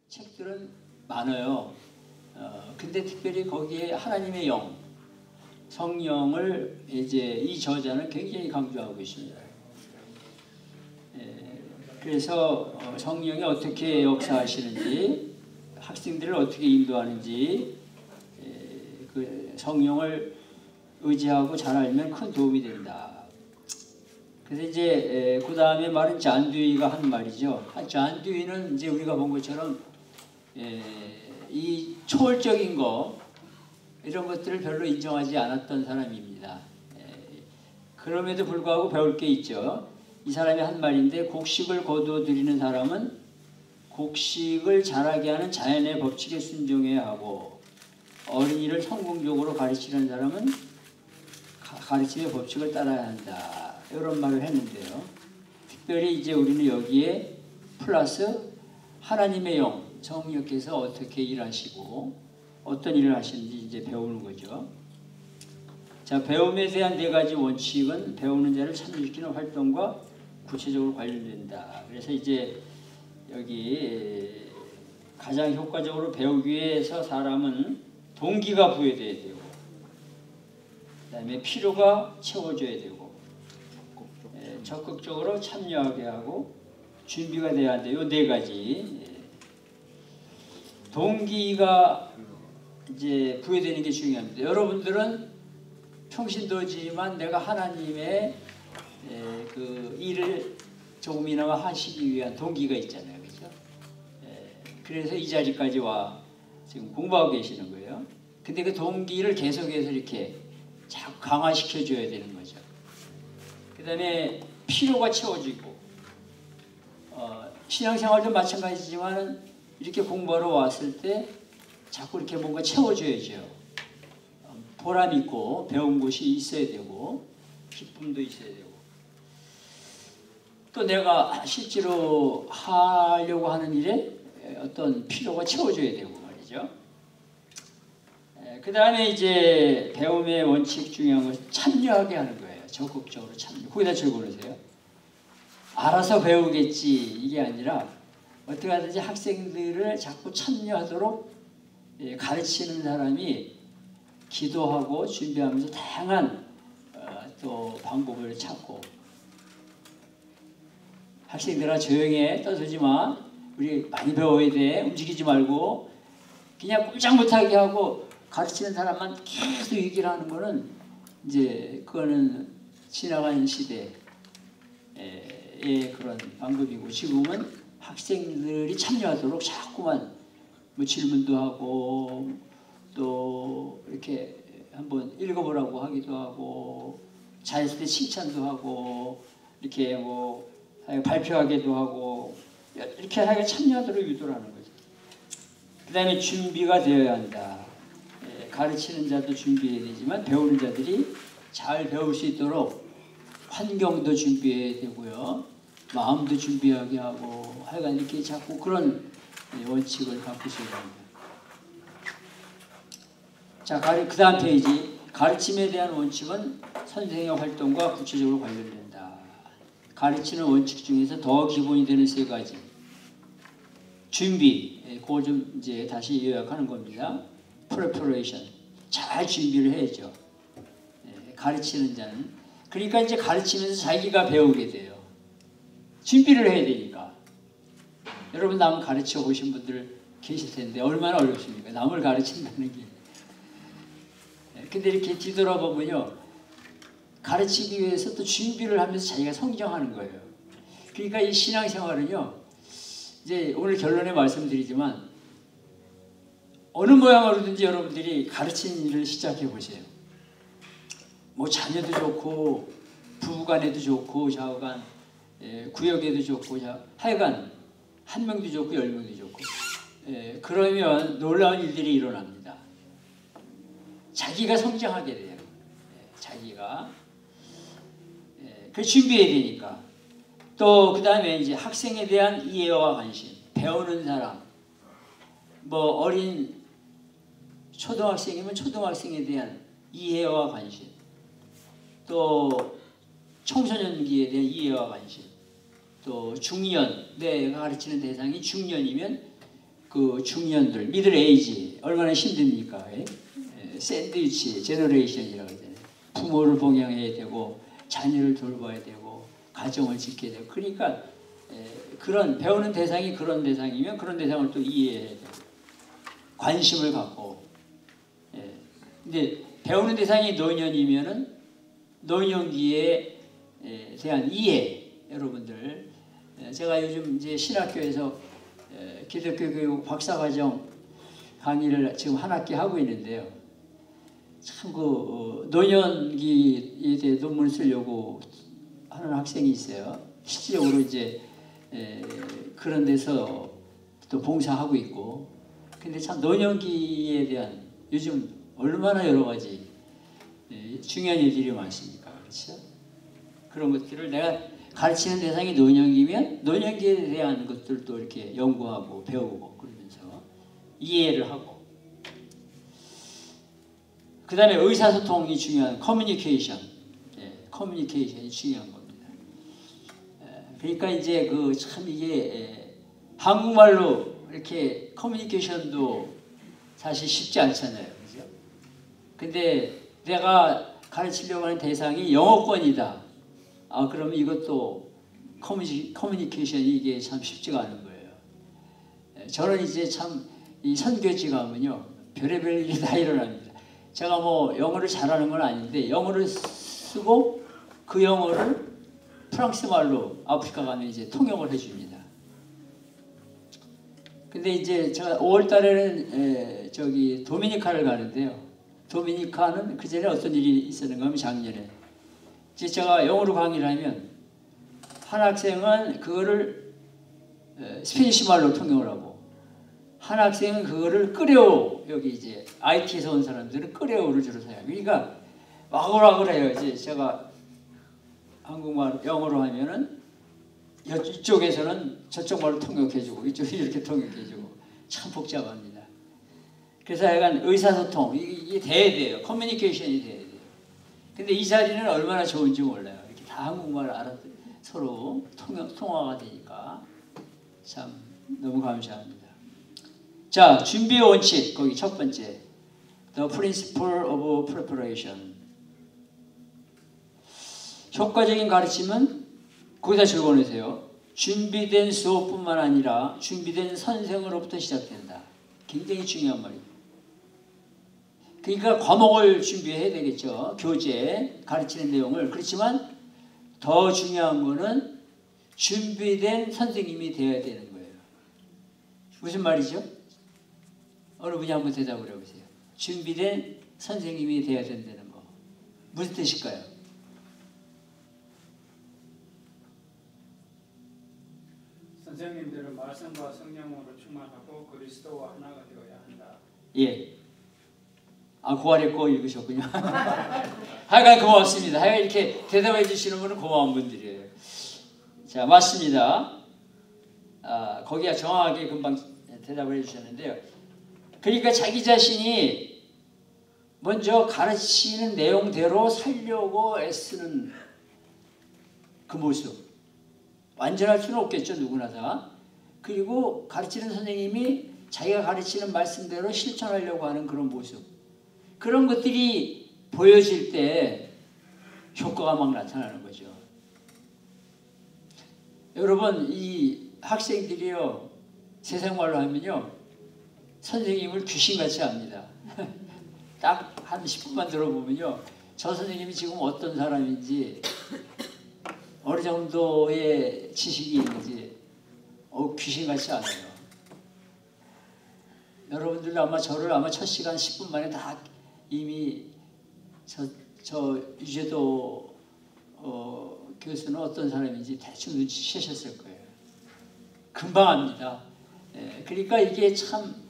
책들은 많아요. 근데 특별히 거기에 하나님의 영, 성령을 이제 이 저자는 굉장히 강조하고 있습니다. 그래서 성령이 어떻게 역사하시는지, 학생들을 어떻게 인도하는지, 그 성령을 의지하고 잘 알면 큰 도움이 된다. 그래서 이제 그 다음에 말은 잔 듀이가 한 말이죠. 잔 듀이는 이제 우리가 본 것처럼 이 초월적인 거 이런 것들을 별로 인정하지 않았던 사람입니다. 그럼에도 불구하고 배울 게 있죠. 이 사람이 한 말인데, 곡식을 거두어 들이는 사람은 곡식을 자라게 하는 자연의 법칙에 순종해야 하고, 어린이를 성공적으로 가르치는 사람은 가르침의 법칙을 따라야 한다. 이런 말을 했는데요. 특별히 이제 우리는 여기에 플러스 하나님의 영, 성령께서 어떻게 일하시고 어떤 일을 하시는지 이제 배우는 거죠. 자, 배움에 대한 4가지 원칙은 배우는 자를 참여시키는 활동과 구체적으로 관련된다. 그래서 이제 여기 가장 효과적으로 배우기 위해서 사람은 동기가 부여돼야 되고, 그 다음에 필요가 채워져야 되고, 적극적으로 참여하게 하고 준비가 돼야 한다. 이 4가지. 동기가 이제 부여되는 게 중요합니다. 여러분들은 평신도지만 내가 하나님의 그 일을 조금이나마 하시기 위한 동기가 있잖아요. 그렇죠? 그래서 이 자리까지 와 지금 공부하고 계시는 거예요. 근데 그 동기를 계속해서 이렇게 자꾸 강화시켜 줘야 되는 거죠. 그 다음에 필요가 채워지고, 신앙생활도 마찬가지지만 이렇게 공부하러 왔을 때 자꾸 이렇게 뭔가 채워줘야죠. 보람 있고 배운 곳이 있어야 되고, 기쁨도 있어야 되고, 또 내가 실제로 하려고 하는 일에 어떤 필요가 채워줘야 되고 말이죠. 그 다음에 이제 배움의 원칙 중요한 것은 참여하게 하는 거예요. 적극적으로 참여. 거기다 적어놓으세요. 알아서 배우겠지 이게 아니라 어떻게 하든지 학생들을 자꾸 참여하도록 가르치는 사람이 기도하고 준비하면서 다양한 또 방법을 찾고, 학생들아 조용해, 떠들지 마, 우리 많이 배워야 돼, 움직이지 말고, 그냥 꼼짝 못하게 하고 가르치는 사람만 계속 얘기를 하는 거는 이제 그거는 지나간 시대의 그런 방법이고, 지금은 학생들이 참여하도록 자꾸만 뭐 질문도 하고 또 이렇게 한번 읽어보라고 하기도 하고, 잘했을 때 칭찬도 하고, 이렇게 뭐 발표하기도 하고, 이렇게 하게 참여하도록 유도를 하는 거죠. 그 다음에 준비가 되어야 한다. 가르치는 자도 준비해야 되지만 배우는 자들이 잘 배울 수 있도록 환경도 준비해야 되고요, 마음도 준비하게 하고, 하여간 이렇게 자꾸 그런 원칙을 바꾸셔야 합니다. 자, 그 다음 페이지. 가르침에 대한 원칙은 선생의 활동과 구체적으로 관련된다. 가르치는 원칙 중에서 더 기본이 되는 3가지. 준비, 그걸 좀 이제 다시 요약하는 겁니다. preparation, 잘 준비를 해야죠. 가르치는 자는. 그러니까 이제 가르치면서 자기가 배우게 돼요. 준비를 해야 되니까. 여러분 남 가르쳐 보신 분들 계실 텐데 얼마나 어렵습니까? 남을 가르친다는 게. 근데 이렇게 뒤돌아보면요, 가르치기 위해서 또 준비를 하면서 자기가 성장하는 거예요. 그러니까 이 신앙생활은요, 이제 오늘 결론에 말씀드리지만 어느 모양으로든지 여러분들이 가르치는 일을 시작해 보세요. 뭐 자녀도 좋고 부부간에도 좋고 좌우간 구역에도 좋고, 하여간 1명도 좋고 10명도 좋고, 그러면 놀라운 일들이 일어납니다. 자기가 성장하게 돼요. 자기가. 그 준비해야 되니까. 또 그 다음에 이제 학생에 대한 이해와 관심, 배우는 사람, 뭐 어린 초등학생이면 초등학생에 대한 이해와 관심, 또 청소년기에 대한 이해와 관심, 또 중년, 내가 가르치는 대상이 중년이면 그 중년들, 미들 에이지 얼마나 힘듭니까? 샌드위치 제너레이션이라고 하잖아요. 부모를 봉양해야 되고 자녀를 돌봐야 되고 가정을 짓게 되고 그러니까 그런 배우는 대상이 그런 대상이면 그런 대상을 또 이해해야 되고 관심을 갖고 근데 배우는 대상이 노년이면은 노년기에 대한 이해 여러분들 제가 요즘 이제 신학교에서 기독교 교육 박사과정 강의를 지금 한 학기 하고 있는데요. 참 그 노년기에 대해 논문을 쓰려고 하는 학생이 있어요. 실질적으로 이제 그런 데서 또 봉사하고 있고. 근데 참 노년기에 대한 요즘 얼마나 여러 가지 중요한 일들이 많습니까? 그렇죠? 그런 것들을 내가 가르치는 대상이 노년기면 노년기에 대한 것들도 이렇게 연구하고 배우고 그러면서 이해를 하고 그 다음에 의사소통이 중요한 커뮤니케이션 커뮤니케이션이 중요한 겁니다. 그러니까 이제 그 참 이게 한국말로 이렇게 커뮤니케이션도 사실 쉽지 않잖아요. 그죠? 근데 내가 가르치려고 하는 대상이 영어권이다. 그러면 이것도 커뮤니케이션이 이게 참 쉽지가 않은 거예요. 저는 이제 참 이 선교지 가면요. 별의별 일이 다 일어납니다. 제가 뭐 영어를 잘하는 건 아닌데 영어를 쓰고 그 영어를 프랑스 말로 아프리카 가면 이제 통역을 해줍니다. 근데 이제 제가 5월 달에는 저기 도미니카를 가는데요. 도미니카는 그 전에 어떤 일이 있었는가 하면 작년에 이제 제가 영어로 강의를 하면 한 학생은 그거를 스페니시 말로 통역을 하고 한 학생은 그거를 끄레오 여기 이제 IT에서 온 사람들은 끄레오를 주로 사용해요. 그러니까 와글와글해요. 이제 제가 한국말 영어로 하면은 이쪽에서는 저쪽 말로 통역해주고 이쪽이 이렇게 통역해주고 참 복잡합니다. 그래서 약간 의사소통 이게 돼야 돼요. 커뮤니케이션이 돼야 돼요. 근데 이 자리는 얼마나 좋은지 몰라요. 이렇게 다 한국말 알아 서로 통화가 되니까 참 너무 감사합니다. 자, 준비의 원칙 거기 첫 번째 The Principle of Preparation 효과적인 가르침은 거기다 적어놓으세요. 준비된 수업뿐만 아니라 준비된 선생으로부터 시작된다. 굉장히 중요한 말입니다. 그러니까 과목을 준비해야 되겠죠. 교재, 가르치는 내용을. 그렇지만 더 중요한 거는 준비된 선생님이 되어야 되는 거예요. 무슨 말이죠? 어느 분이 한번 대답을 해보세요. 준비된 선생님이 되어야 된다는 거. 무슨 뜻일까요? 선생님들은 말씀과 성령으로 충만하고 그리스도와 하나가 되어야 한다. 예. 그 아래 거 읽으셨군요. 하여간 고맙습니다. 하여간 이렇게 대답해 주시는 분은 고마운 분들이에요. 자, 맞습니다. 거기가 정확하게 금방 대답을 해주셨는데요. 그러니까 자기 자신이 먼저 가르치는 내용대로 살려고 애쓰는 그 모습. 완전할 수는 없겠죠. 누구나 다. 그리고 가르치는 선생님이 자기가 가르치는 말씀대로 실천하려고 하는 그런 모습. 그런 것들이 보여질 때 효과가 막 나타나는 거죠. 여러분 이 학생들이요. 세상 말로 하면요. 선생님을 귀신같이 합니다. 딱 한 10분만 들어보면요. 저 선생님이 지금 어떤 사람인지 어느 정도의 지식이 있는지 귀신같이 알아요. 여러분들도 아마 저를 아마 첫 시간 10분 만에 다 이미 저 유재도 교수는 어떤 사람인지 대충 눈치채셨을 거예요. 금방 압니다. 그러니까 이게 참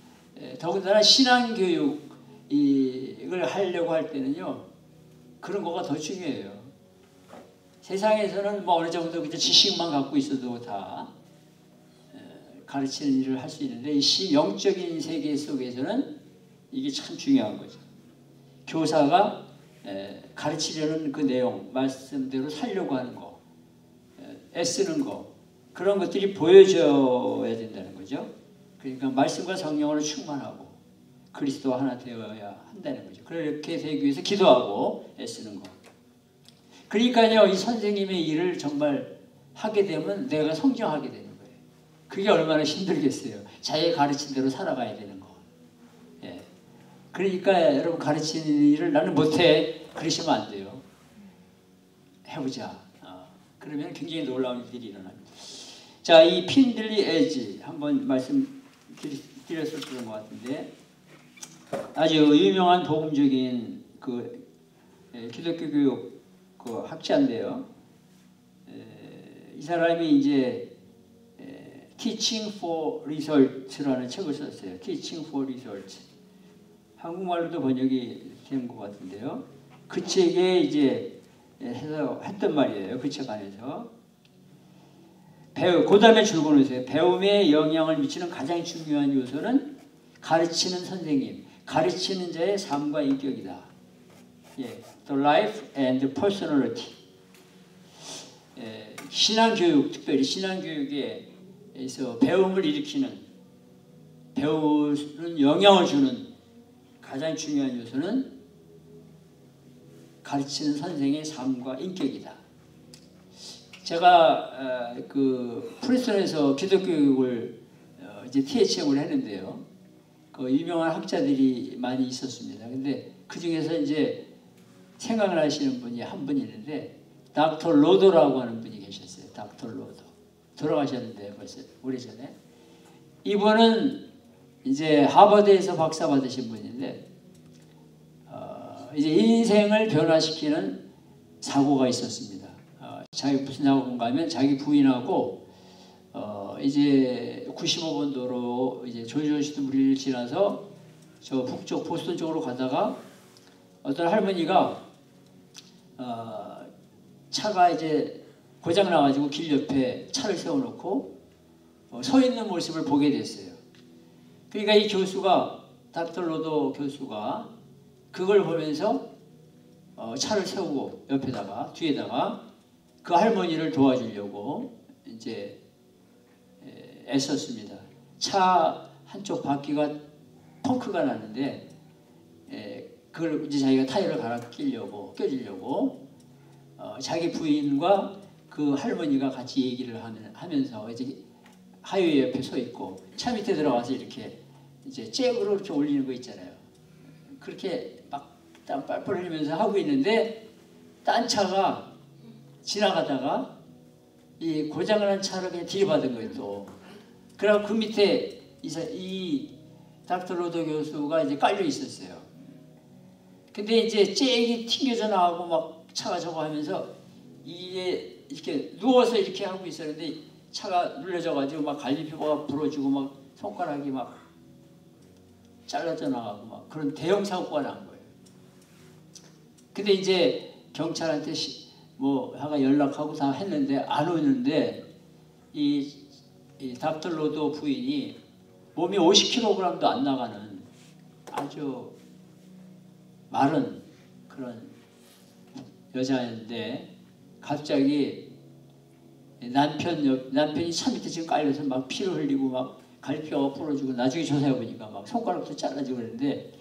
더군다나 신앙교육을 하려고 할 때는요. 그런 거가 더 중요해요. 세상에서는 뭐 어느 정도 그냥 지식만 갖고 있어도 다 가르치는 일을 할 수 있는데 이 영적인 세계 속에서는 이게 참 중요한 거죠. 교사가 가르치려는 그 내용, 말씀대로 살려고 하는 거, 애쓰는 거 그런 것들이 보여져야 된다는 거죠. 그러니까 말씀과 성령으로 충만하고 그리스도와 하나 되어야 한다는 거죠. 그렇게 되기 위해서 기도하고 애쓰는 거. 그러니까요, 이 선생님의 일을 정말 하게 되면 내가 성장하게 되는 거예요. 그게 얼마나 힘들겠어요. 자기 가르친 대로 살아가야 되는 거. 예. 그러니까 여러분 가르치는 일을 나는 못해. 그러시면 안 돼요. 해보자. 그러면 굉장히 놀라운 일들이 일어납니다. 자, 이 핀들리 에지 한번 말씀드렸었던 것 같은데 아주 유명한 복음적인 그 기독교 교육 그 학자인데요. 이 사람이 이제 Teaching for Results라는 책을 썼어요. Teaching for Results. 한국말로도 번역이 된 것 같은데요. 그 책에 이제 해서 했던 말이에요. 그 책 안에서. 그 다음에 줄거놓으세요. 배움에 영향을 미치는 가장 중요한 요소는 가르치는 선생님, 가르치는 자의 삶과 인격이다. 예, the life and personality. 신앙교육, 특별히 신앙교육에서 배움을 일으키는, 배우는 영향을 주는 가장 중요한 요소는 가르치는 선생의 삶과 인격이다. 제가 그 프린스턴에서 기독교육을 이제 THM을 했는데요. 그 유명한 학자들이 많이 있었습니다. 근데 그 중에서 이제 생각을 하시는 분이 한 분이 있는데 닥터 로더라고 하는 분이 계셨어요. 닥터 로더. 돌아가셨는데 벌써 오래전에. 이분은 이제 하버드에서 박사 받으신 분인데 이제 인생을 변화시키는 사고가 있었습니다. 자기 무슨 사고인가 하면 자기 부인하고 이제 95번도로 이제 조지워시도 무리를 지나서 저 북쪽 보스턴 쪽으로 가다가 어떤 할머니가 차가 이제 고장 나가지고 길 옆에 차를 세워놓고 서 있는 모습을 보게 됐어요. 그러니까 이 교수가 닥터 로더 교수가 그걸 보면서 차를 세우고 옆에다가 뒤에다가 그 할머니를 도와주려고 이제 애썼습니다. 차 한쪽 바퀴가 펑크가 나는데 그걸 이제 자기가 타이어를 갈아 껴주려고 자기 부인과 그 할머니가 같이 얘기를 하면서 이제 하이웨이 옆에 서 있고 차 밑에 들어가서 이렇게 이제 잭으로 이렇게 올리는 거 있잖아요. 그렇게 막 땀 뻘뻘 흘리면서 하고 있는데 딴 차가 지나가다가 이 고장난 차를 그냥 들이받은 거예요 또. 그래서 그 밑에 이 닥터 로더 교수가 이제 깔려 있었어요. 근데 이제 잭이 튕겨져 나가고 막 차가 저거 하면서 이게 이렇게 누워서 이렇게 하고 있었는데 차가 눌려져가지고 막 갈비뼈가 부러지고 막 손가락이 막 잘라져 나가고 막 그런 대형 사고가 난 거예요. 근데 이제 경찰한테 뭐 하가 연락하고 다 했는데 안 오는데 이 닥터 로더 부인이 몸이 50kg도 안 나가는 아주 마른 그런 여자였는데 갑자기 남편이 차 밑에 지금 깔려서 막 피를 흘리고 막 갈비뼈가 부러지고 나중에 조사해 보니까 막 손가락도 잘라지고 그랬는데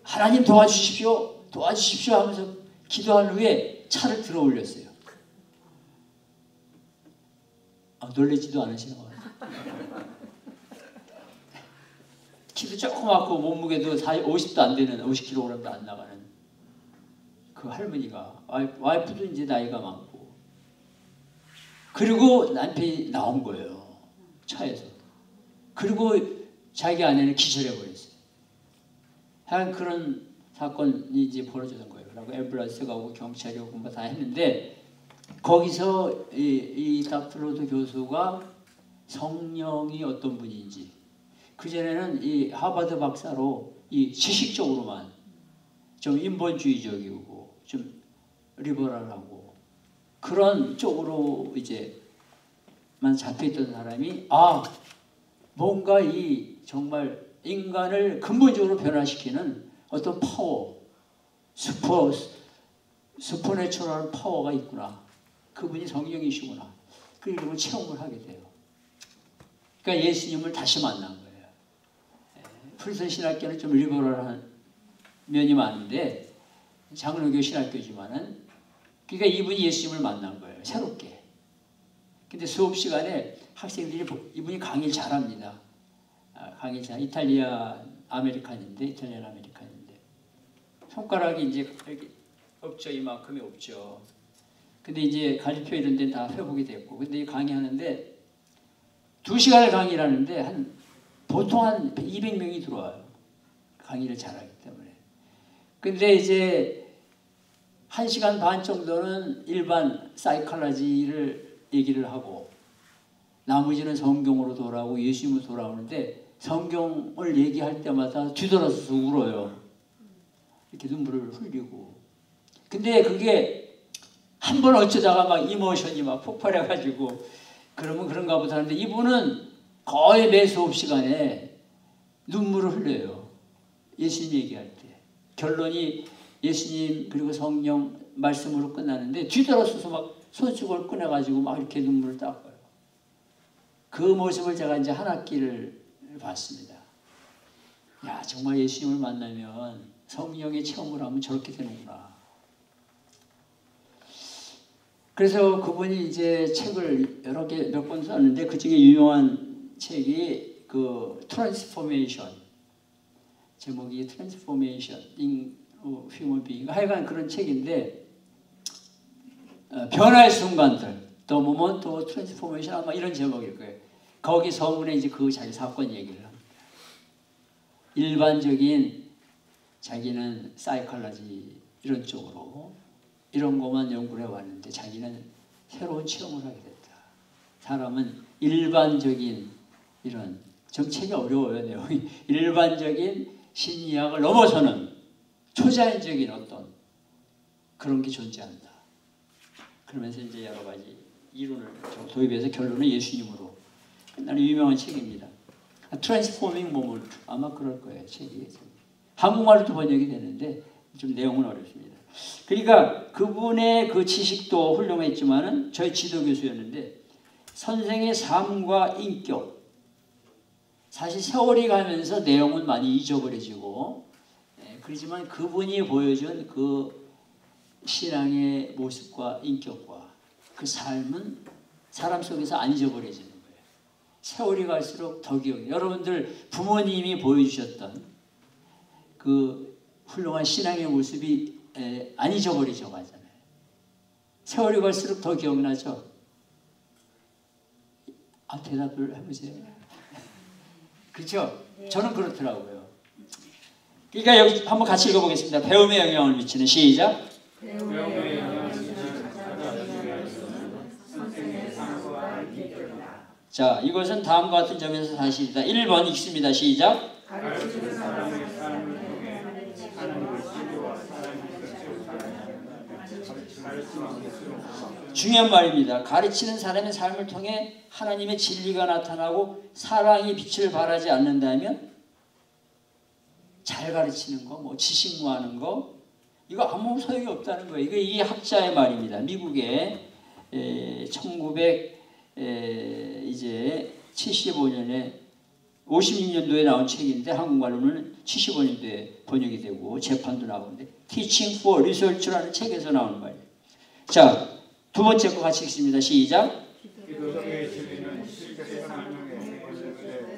하나님 도와주십시오 하면서 기도한 후에 차를 들어 올렸어요. 놀라지도 않으시는 것 같아요. 키도 조그맣고 몸무게도 50도 안 되는 50kg도 안 나가는 그 할머니가 와이프도 이제 나이가 많고 그리고 남편이 나온 거예요. 차에서. 그리고 자기 아내는 기절해 버렸어요. 하여간 그런 사건이 이제 벌어졌던 거예요. 그리고 앰뷸런스가 오고 경찰이 오고 뭐 다 했는데 거기서 이 닥터 로더 교수가 성령이 어떤 분인지 그전에는 이 하버드 박사로 이 지식적으로만 좀 인본주의적이고 좀 리버럴하고 그런 쪽으로 이제만 잡혀있던 사람이 뭔가 이 정말 인간을 근본적으로 변화시키는 어떤 파워, 슈퍼내추럴한 파워가 있구나. 그분이 성령이시구나. 그리고 체험을 하게 돼요. 그러니까 예수님을 다시 만난 거예요. 프리스턴 신학교는 좀 리버럴한 면이 많은데 장로교 신학교지만은 그러니까 이분이 예수님을 만난 거예요. 새롭게. 근데 수업 시간에 학생들이 이분이 강의를 잘합니다. 강의 잘 이탈리안 아메리칸인데 손가락이 이제 이렇게 없죠. 이만큼이 없죠. 근데 이제 갈비뼈 이런 데는 다 회복이 됐고 근데 강의하는데 2시간을 강의를 하는데 보통 한 200명이 들어와요. 강의를 잘하기 때문에. 근데 이제 1시간 반 정도는 일반 사이콜로지를 얘기를 하고 나머지는 성경으로 돌아오고 예수님으로 돌아오는데 성경을 얘기할 때마다 뒤돌아서서 울어요. 이렇게 눈물을 흘리고. 근데 그게 한 번 어쩌다가 막 이모션이 막 폭발해가지고 그러면 그런가 보다 하는데 이분은 거의 매 수업 시간에 눈물을 흘려요. 예수님 얘기할 때. 결론이 예수님 그리고 성령 말씀으로 끝나는데 뒤돌아서서 막 손수건을 꺼내가지고 막 이렇게 눈물을 닦아요. 그 모습을 제가 이제 한 학기를 봤습니다. 야, 정말 예수님을 만나면 성령의 체험을 하면 저렇게 되는구나. 그래서 그분이 이제 책을 여러 개 몇 권 썼는데 그 중에 유명한 책이 그 트랜스포메이션 제목이 트랜스포메이션 in human being 하여간 그런 책인데 변화의 순간들 The Moment of Transformation 아마 이런 제목일 거예요. 거기 서문에 이제 그 자기 사건 얘기를 합니다. 일반적인 자기는 사이콜로지 이런 쪽으로 이런 것만 연구를 해왔는데 자기는 새로운 체험을 하게 됐다. 사람은 일반적인 이런 정책이 어려워요. 내용이. 일반적인 심리학을 넘어서는 초자연적인 어떤 그런 게 존재한다. 그러면서 이제 여러 가지 이론을 도입해서 결론은 예수님으로 끝나는 유명한 책입니다. 트랜스포밍 몸을 아마 그럴 거예요. 책이. 한국말로도 번역이 되는데 좀 내용은 어렵습니다. 그러니까 그분의 그 지식도 훌륭했지만은 저희 지도교수였는데 선생의 삶과 인격 사실 세월이 가면서 내용은 많이 잊어버려지고 그렇지만 그분이 보여준 그 신앙의 모습과 인격과 그 삶은 사람 속에서 안 잊어버려지는 거예요. 세월이 갈수록 더 기억해요. 여러분들 부모님이 보여주셨던 그 훌륭한 신앙의 모습이 안 잊어버리죠. 하잖아요. 세월이 갈수록 더 기억나죠? 대답을 해보세요. 그렇죠? 저는 그렇더라고요. 그러니까 여기 한번 같이 읽어보겠습니다. 배움에 영향을 미치는 시작. 배움에 영향을 미치는 선생의 삶과 인격이다. 자, 이것은 다음과 같은 점에서 사실이다. 1번 읽습니다. 시작. 가르치는 사람의 삶을 통해 하나님의 진리와 사랑의 중요한 말입니다. 가르치는 사람의 삶을 통해 하나님의 진리가 나타나고 사랑이 빛을 발하지 않는다면 잘 가르치는 거, 뭐 지식 모아는 거 이거 아무 소용이 없다는 거예요. 이거 이 학자의 말입니다. 미국의 1975년에 56년도에 나온 책인데 한국말로는 75년도에 번역이 되고 재판도 나오는데 Teaching for Research라는 책에서 나오는 말이에요. 자, 두 번째 거 같이 읽습니다. 시작. 기독교의 진리는 실제 삶에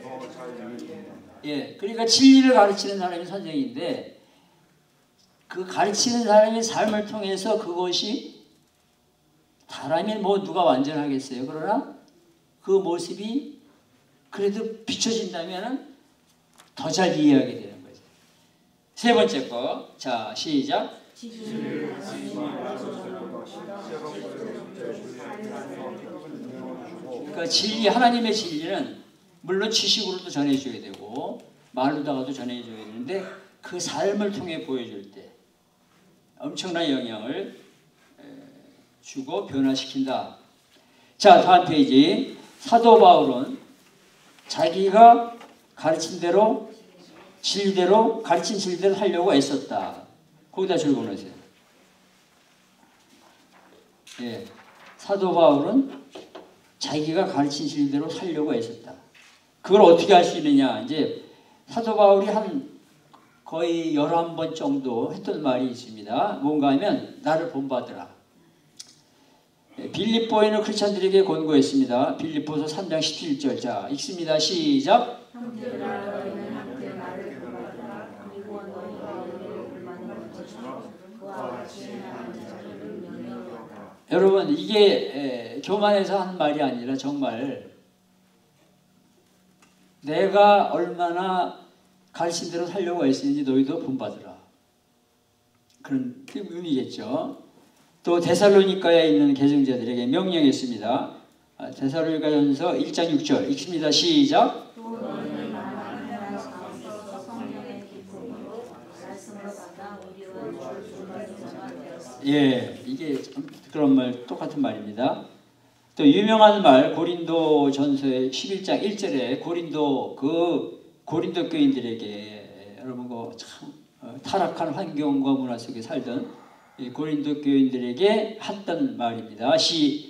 더잘 이해된다. 예, 그러니까 진리를 가르치는 사람이 선생인데 그 가르치는 사람의 삶을 통해서 그것이 사람이 뭐 누가 완전하겠어요. 그러나 그 모습이 그래도 비춰진다면 더 잘 이해하게 되는 거죠. 세 번째 거. 자, 시작. 그러니까 진리, 하나님의 진리는 물론 지식으로도 전해줘야 되고 말로다가도 전해줘야 되는데 그 삶을 통해 보여줄 때 엄청난 영향을 주고 변화시킨다. 자, 다음 페이지. 사도 바울은 자기가 가르친 대로 진리대로 가르친 진리대로 하려고 애썼다. 거기다 적어놓으세요. 예, 사도 바울은 자기가 가르친 진리대로 살려고 애썼다. 그걸 어떻게 할 수 있느냐? 이제 사도 바울이 한 거의 11번 정도 했던 말이 있습니다. 뭔가 하면 나를 본받으라. 빌립보에 있는 크리스찬들에게 권고했습니다. 빌립보서 3장 17절. 자, 읽습니다. 시작. 여러분, 이게 교만해서 하는 말이 아니라 정말 내가 얼마나 가르친 대로 살려고 애쓰는지 너희도 본받으라. 그런 의미겠죠. 또 데살로니가에 있는 개종자들에게 명령했습니다. 데살로니가전서 1장 6절 읽습니다. 시작. 예, 이게 그런 말 똑같은 말입니다. 또 유명한 말 고린도전서의 11장 1절에 고린도 교인들에게 여러분 참 타락한 환경과 문화 속에 살던 고린도 교인들에게 했던 말입니다.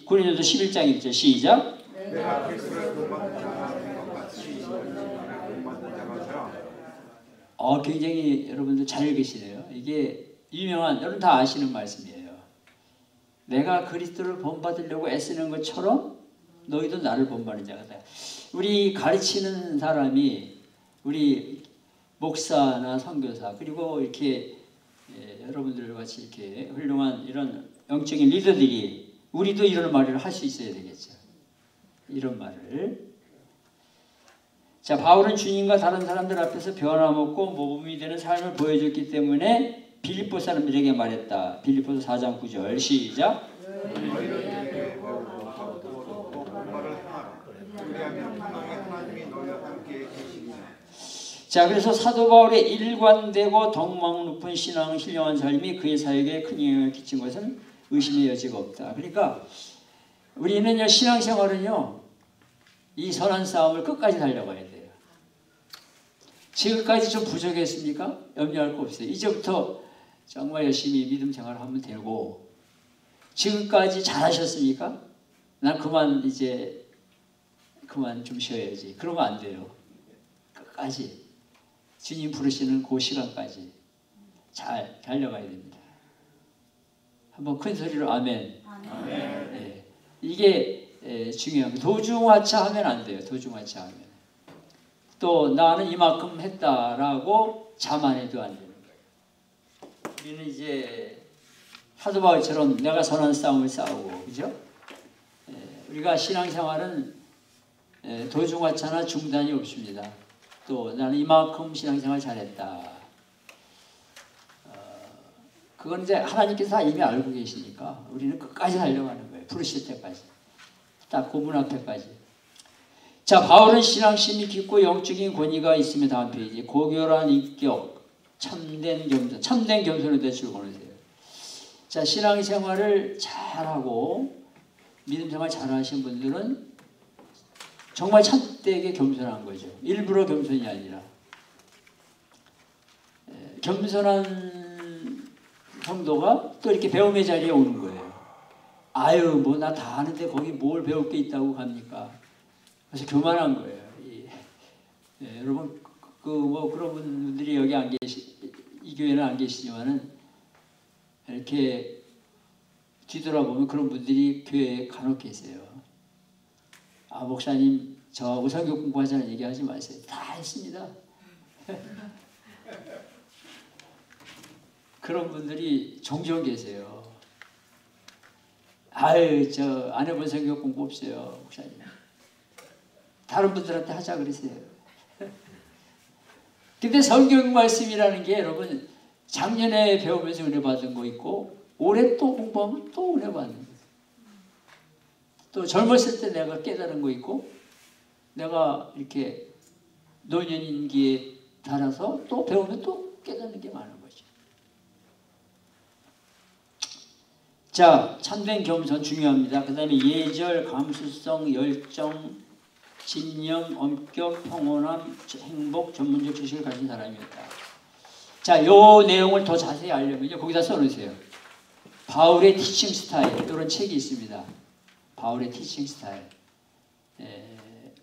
고린도서 11장 1절 시작. 내가 그리스도를 본받는 것 같이 본받는 자가 굉장히 여러분들 잘 읽으시네요. 이게 유명한 여러분 다 아시는 말씀이에요. 내가 그리스도를 본받으려고 애쓰는 것처럼 너희도 나를 본받는 자가 돼. 우리 가르치는 사람이 우리 목사나 선교사 그리고 이렇게 여러분들 같이 이렇게 훌륭한 이런 영적인 리더들이 우리도 이런 말을 할 수 있어야 되겠죠. 이런 말을. 자, 바울은 주님과 다른 사람들 앞에서 변함없고 모범이 되는 삶을 보여줬기 때문에 빌립보 사람들에게 말했다. 빌립보서 4장 9절 시작. 자, 그래서 사도 바울의 일관되고 덕망 높은 신앙 신령한 삶이 그의 사역에 큰 영향을 끼친 것은 의심의 여지가 없다. 그러니까 우리는 신앙생활은요, 이 선한 싸움을 끝까지 달려가야 돼요. 지금까지 좀 부족했습니까? 염려할 거 없어요. 이제부터 정말 열심히 믿음 생활을 하면 되고, 지금까지 잘하셨습니까? 난 그만 좀 쉬어야지. 그러면 안 돼요. 끝까지 주님 부르시는 그 시간까지 잘 달려가야 됩니다. 한번 큰 소리로 아멘. 아멘. 네. 이게 중요합니다. 도중하차하면 안 돼요. 도중하차하면. 또 나는 이만큼 했다라고 자만해도 안 됩니다. 우리는 이제 사도 바울처럼 내가 선한 싸움을 싸우고, 그죠? 우리가 신앙생활은 도중하차나 중단이 없습니다. 또 나는 이만큼 신앙생활 잘했다. 그건 이제 하나님께서 다 이미 알고 계시니까 우리는 끝까지 달려가는 거예요. 부르실 때까지. 딱 고문 앞에까지. 자, 바울은 신앙심이 깊고 영적인 권위가 있으며 다음 페이지. 고결한 인격, 참된 겸손. 참된 겸손에 대해 출근하세요. 자, 신앙생활을 잘하고 믿음생활 잘하신 분들은 정말 참되게 겸손한 거죠. 일부러 겸손이 아니라. 겸손한 성도가 또 이렇게 배움의 자리에 오는 거예요. 아유, 뭐 나 다 아는데 거기 뭘 배울 게 있다고 합니까? 그래서 교만한 거예요. 여러분, 뭐 그런 분들이 여기 이 교회는 안 계시지만은 이렇게 뒤돌아보면 그런 분들이 교회에 간혹 계세요. 아, 목사님, 저하고 성경 공부하자는 얘기하지 마세요. 다 했습니다. 그런 분들이 종종 계세요. 아유, 저 안 해본 성경 공부 없어요, 목사님. 다른 분들한테 하자 그러세요. 근데 성경 말씀이라는 게 여러분 작년에 배우면서 은혜 받은 거 있고 올해 또 공부하면 또 은혜 받는 거예요. 또 젊었을 때 내가 깨달은 거 있고 내가 이렇게 노년인기에 달아서 또 배우면 또 깨닫는 게 많은 거죠. 자, 참된 겸손 중요합니다. 그 다음에 예절, 감수성, 열정, 진영, 엄격, 평온함, 행복, 전문적 지식을 가진 사람이었다. 자, 요 내용을 더 자세히 알려면요, 거기다 써놓으세요. 바울의 티칭 스타일, 이런 책이 있습니다. 바울의 티칭 스타일.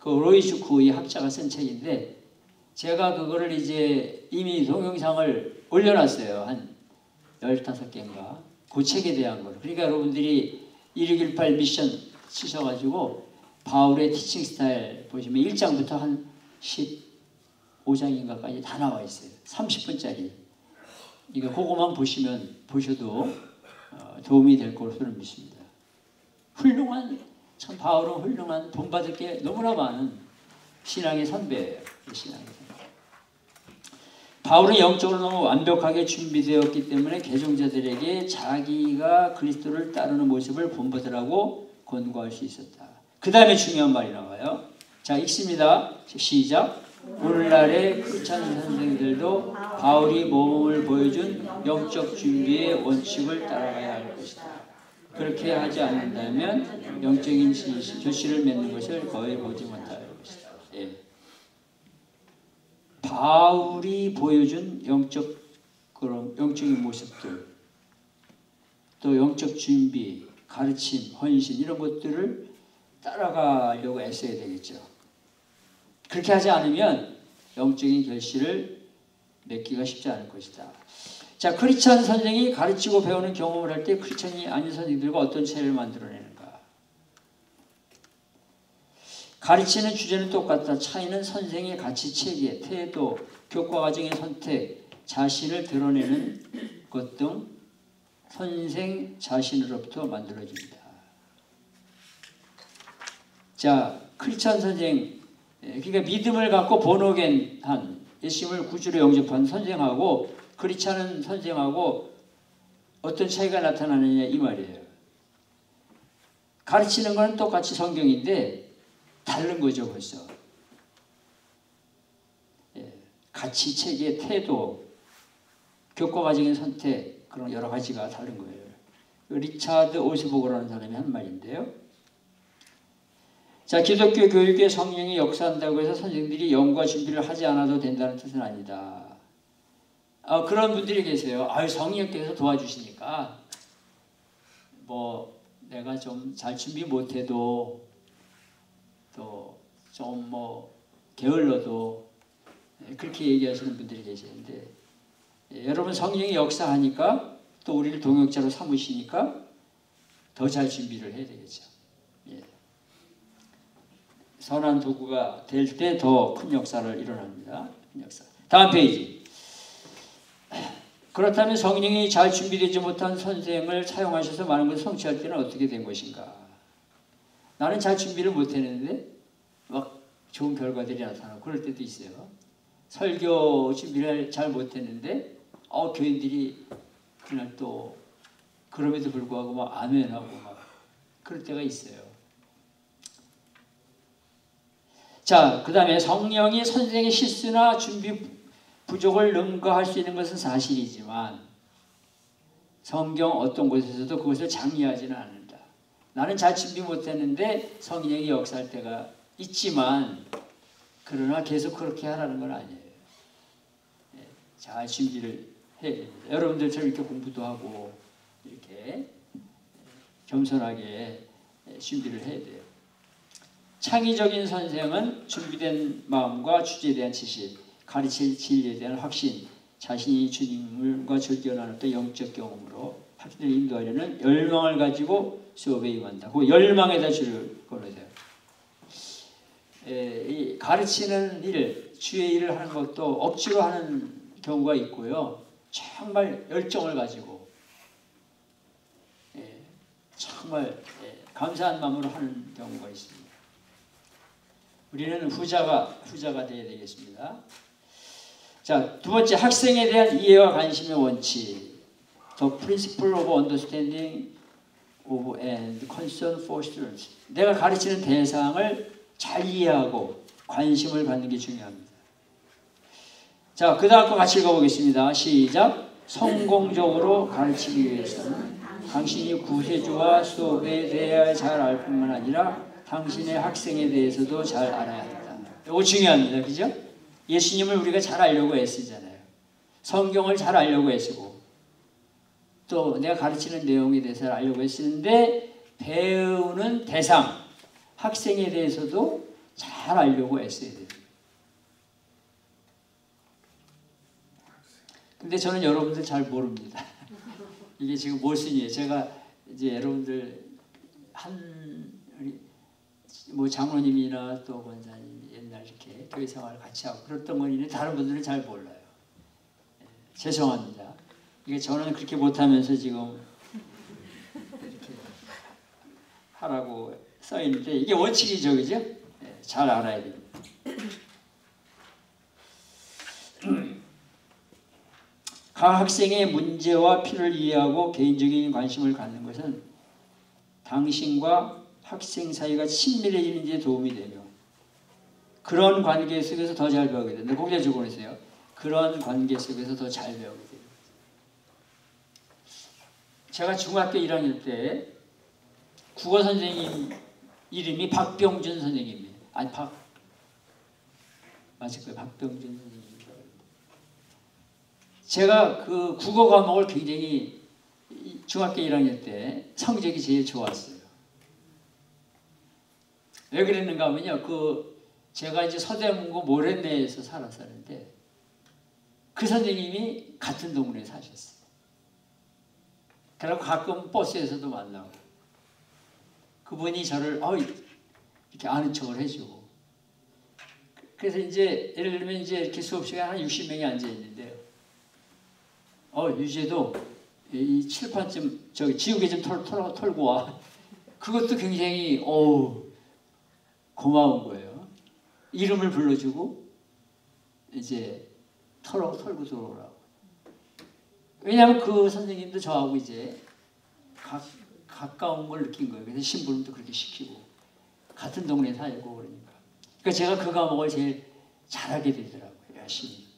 그 로이즈 쿠이 학자가 쓴 책인데 제가 그거를 이제 이미 동영상을 올려놨어요. 한 15개인가. 그 책에 대한 걸. 그러니까 여러분들이 1618 미션 치셔가지고 바울의 티칭 스타일 보시면 1장부터 한 15장인가까지 다 나와 있어요. 30분짜리. 그러니까 그거만 보셔도 도움이 될 것으로 믿습니다. 훌륭한, 참 바울은 훌륭한, 본받을 게 너무나 많은 신앙의 선배예요. 신앙의 선배. 바울은 영적으로 너무 완벽하게 준비되었기 때문에 개종자들에게 자기가 그리스도를 따르는 모습을 본받으라고 권고할 수 있었다. 그 다음에 중요한 말이 나와요. 자, 읽습니다. 시작. 오늘날의 크리스찬 선생들도 바울이 모범을 보여준 영적 준비의 원칙을 따라가야 할 것이다. 그렇게 하지 않는다면 영적인 결실을 맺는 것을 거의 보지 못할 것이다. 예. 바울이 보여준 영적인 모습들, 또 영적 준비, 가르침, 헌신 이런 것들을 따라가려고 애써야 되겠죠. 그렇게 하지 않으면 영적인 결실을 맺기가 쉽지 않을 것이다. 자, 크리스찬 선생이 가르치고 배우는 경험을 할 때 크리스찬이 아닌 선생들과 어떤 차이를 만들어내는가? 가르치는 주제는 똑같다. 차이는 선생의 가치 체계, 태도, 교과 과정의 선택, 자신을 드러내는 것 등 선생 자신으로부터 만들어집니다. 자, 크리스찬 선생, 그러니까 믿음을 갖고 본어겐한 예수님을 구주로 영접한 선생하고 크리스찬은 선생하고 어떤 차이가 나타나느냐 이 말이에요. 가르치는 건 똑같이 성경인데 다른 거죠 벌써. 가치, 체계, 태도, 교과 과정의 선택 그런 여러 가지가 다른 거예요. 리차드 올스보그라는 사람이 한 말인데요. 자, 기독교 교육에 성령이 역사한다고 해서 선생들이 영과 준비를 하지 않아도 된다는 뜻은 아니다. 그런 분들이 계세요. 성령께서 도와주시니까 뭐 내가 좀 잘 준비 못해도 또 좀 뭐 게을러도 그렇게 얘기하시는 분들이 계시는데 여러분 성령이 역사하니까 또 우리를 동역자로 삼으시니까 더 잘 준비를 해야 되겠죠. 선한 도구가 될 때 더 큰 역사를 일어납니다. 큰 역사. 다음 페이지. 그렇다면 성령이 잘 준비되지 못한 선생을 사용하셔서 많은 것을 성취할 때는 어떻게 된 것인가? 나는 잘 준비를 못했는데 막 좋은 결과들이 나타나고 그럴 때도 있어요. 설교 준비를 잘 못했는데 교인들이 그날 또 그럼에도 불구하고 막 아멘하고 막 그럴 때가 있어요. 자, 그 다음에 성령이 선생의 실수나 준비 부족을 능가할 수 있는 것은 사실이지만 성경 어떤 곳에서도 그것을 장려하지는 않는다. 나는 잘 준비 못했는데 성령이 역사할 때가 있지만 그러나 계속 그렇게 하라는 건 아니에요. 잘 준비를 해야 됩니다. 여러분들처럼 이렇게 공부도 하고 이렇게 겸손하게 준비를 해야 돼요. 창의적인 선생은 준비된 마음과 주제에 대한 지식, 가르칠 진리에 대한 확신, 자신이 주님과 절교 나눴던 영적 경험으로 학생들을 인도하려는 열망을 가지고 수업에 임한다. 그 열망에다 줄을 걸어야 돼요. 이 가르치는 일, 주의 일을 하는 것도 억지로 하는 경우가 있고요. 정말 열정을 가지고 정말 감사한 마음으로 하는 경우가 있습니다. 우리는 후자가 되어야 되겠습니다. 자, 두 번째, 학생에 대한 이해와 관심의 원칙. The principle of understanding of and concern for students. 내가 가르치는 대상을 잘 이해하고 관심을 갖는 게 중요합니다. 자, 그 다음 거 같이 읽어보겠습니다. 시작. 성공적으로 가르치기 위해서는 당신이 구세주와 수업에 대해 잘 알 뿐만 아니라 당신의 학생에 대해서도 잘 알아야 한다. 이거 중요합니다. 그죠? 예수님을 우리가 잘 알려고 애쓰잖아요. 성경을 잘 알려고 애쓰고 또 내가 가르치는 내용에 대해서 알려고 애쓰는데 배우는 대상, 학생에 대해서도 잘 알려고 애써야 돼요. 근데 저는 여러분들 잘 모릅니다. 이게 지금 무엇이에요? 제가 이제 여러분들 뭐 장로님이나 또 권사님 옛날 이렇게 교회 생활을 같이 하고 그랬던 거니 다른 분들은 잘 몰라요. 죄송합니다. 이게 저는 그렇게 못하면서 지금 이렇게 하라고 써 있는데 이게 원칙이죠, 그죠? 잘 알아야 됩니다. 각 학생의 문제와 필요를 이해하고 개인적인 관심을 갖는 것은 당신과 학생 사이가 친밀해지는 데 도움이 되며 그런 관계 속에서 더 잘 배우게 된다. 거기다 적어놓으세요. 그런 관계 속에서 더 잘 배우게 돼요. 제가 중학교 1학년 때 국어 선생님 이름이 박병준 선생님이에요. 아니 맞을 거예요. 박병준 선생님. 제가 그 국어 과목을 굉장히 중학교 1학년 때 성적이 제일 좋았어요. 왜 그랬는가 하면요. 제가 이제 서대문구 모래내에서 살았었는데 그 선생님이 같은 동네에 사셨어요. 그래서 가끔 버스에서도 만나고 그분이 저를 이렇게 아는 척을 해주고 그래서 이제 예를 들면 이제 이렇게 수업 시간 한 60명이 앉아 있는데요. 유재도 이 칠판쯤 저기 지우개 좀 털고 와. 그것도 굉장히 고마운 거예요. 이름을 불러주고 이제 털고 들어오라고. 왜냐하면 그 선생님도 저하고 이제 가까운 걸 느낀 거예요. 그래서 심부름도 그렇게 시키고 같은 동네에 살고 그러니까. 그러니까 제가 그 과목을 제일 잘하게 되더라고요. 열심히.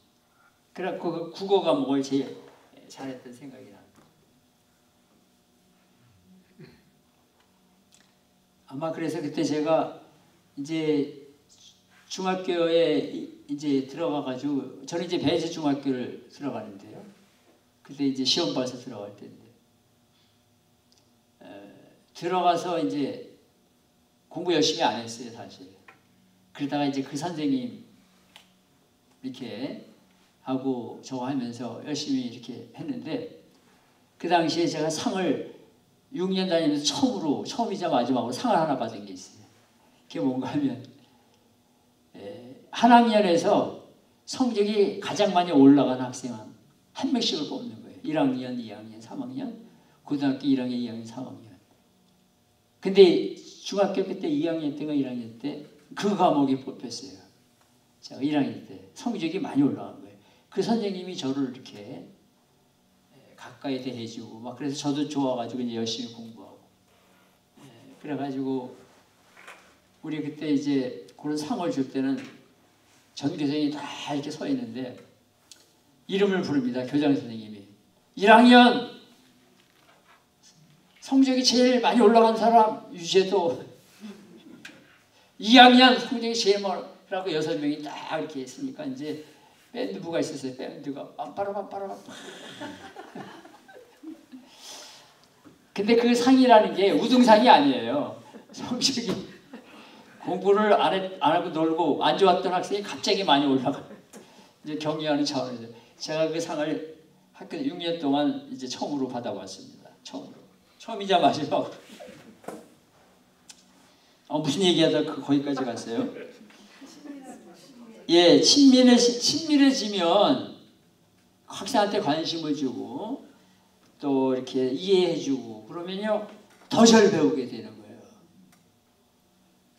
그래서 그 국어 과목을 제일 잘했던 생각이 납니다. 아마 그래서 그때 제가 이제 중학교에 이제 들어가가지고 저는 이제 배세 중학교를 들어가는데요. 그때 이제 시험 봐서 들어갈 때인데 들어가서 이제 공부 열심히 안 했어요, 사실. 그러다가 이제 그 선생님 이렇게 하고 저거 하면서 열심히 이렇게 했는데 그 당시에 제가 상을 6년 다니면서 처음이자 마지막으로 상을 하나 받은 게 있어요. 그게 뭔가 하면 한 학년에서 성적이 가장 많이 올라간 학생 한 명씩을 뽑는 거예요. 1학년, 2학년, 3학년, 고등학교 1학년, 2학년, 3학년. 근데 중학교 그때 2학년 때가 1학년 때 그 과목이 뽑혔어요. 제가 1학년 때 성적이 많이 올라간 거예요. 그 선생님이 저를 이렇게 가까이 대해주고 막 그래서 저도 좋아가지고 이제 열심히 공부하고 그래가지고 우리 그때 이제 그런 상을 줄 때는 전교생이 다 이렇게 서 있는데 이름을 부릅니다. 교장 선생님이 1학년 성적이 제일 많이 올라간 사람 유재도 2학년 성적이 제일 많라고 6명이 딱 이렇게 했으니까 이제 밴드부가 있었어요. 밴드가 빰빠라빰빠라빰. 근데 그 상이라는 게 우등상이 아니에요. 성적이 공부를 안 하고 놀고 안 좋았던 학생이 갑자기 많이 올라가. 이제 경의하는 차원에서 제가 그 상을 학교 6년 동안 이제 처음으로 받아봤습니다. 처음이자 마지막. 무슨 얘기하다 거기까지 갔어요? 예, 친밀해지면 학생한테 관심을 주고 또 이렇게 이해해주고 그러면요 더 잘 배우게 되는 거예요.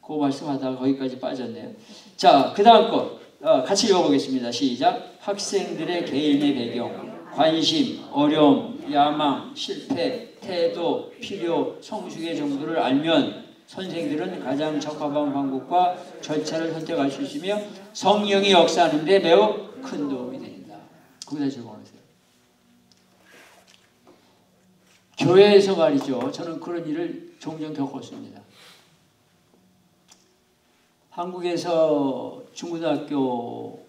그 말씀하다가 거기까지 빠졌네요. 자, 그 다음 거 같이 읽어보겠습니다. 시작. 학생들의 개인의 배경, 관심, 어려움, 야망, 실패, 태도, 필요, 성숙의 정도를 알면 선생들은 가장 적합한 방법과 절차를 선택할 수 있으며 성령이 역사하는 데 매우 큰 도움이 됩니다. 거기다 적어놓으세요. 교회에서 말이죠. 저는 그런 일을 종종 겪었습니다. 한국에서 중고등학교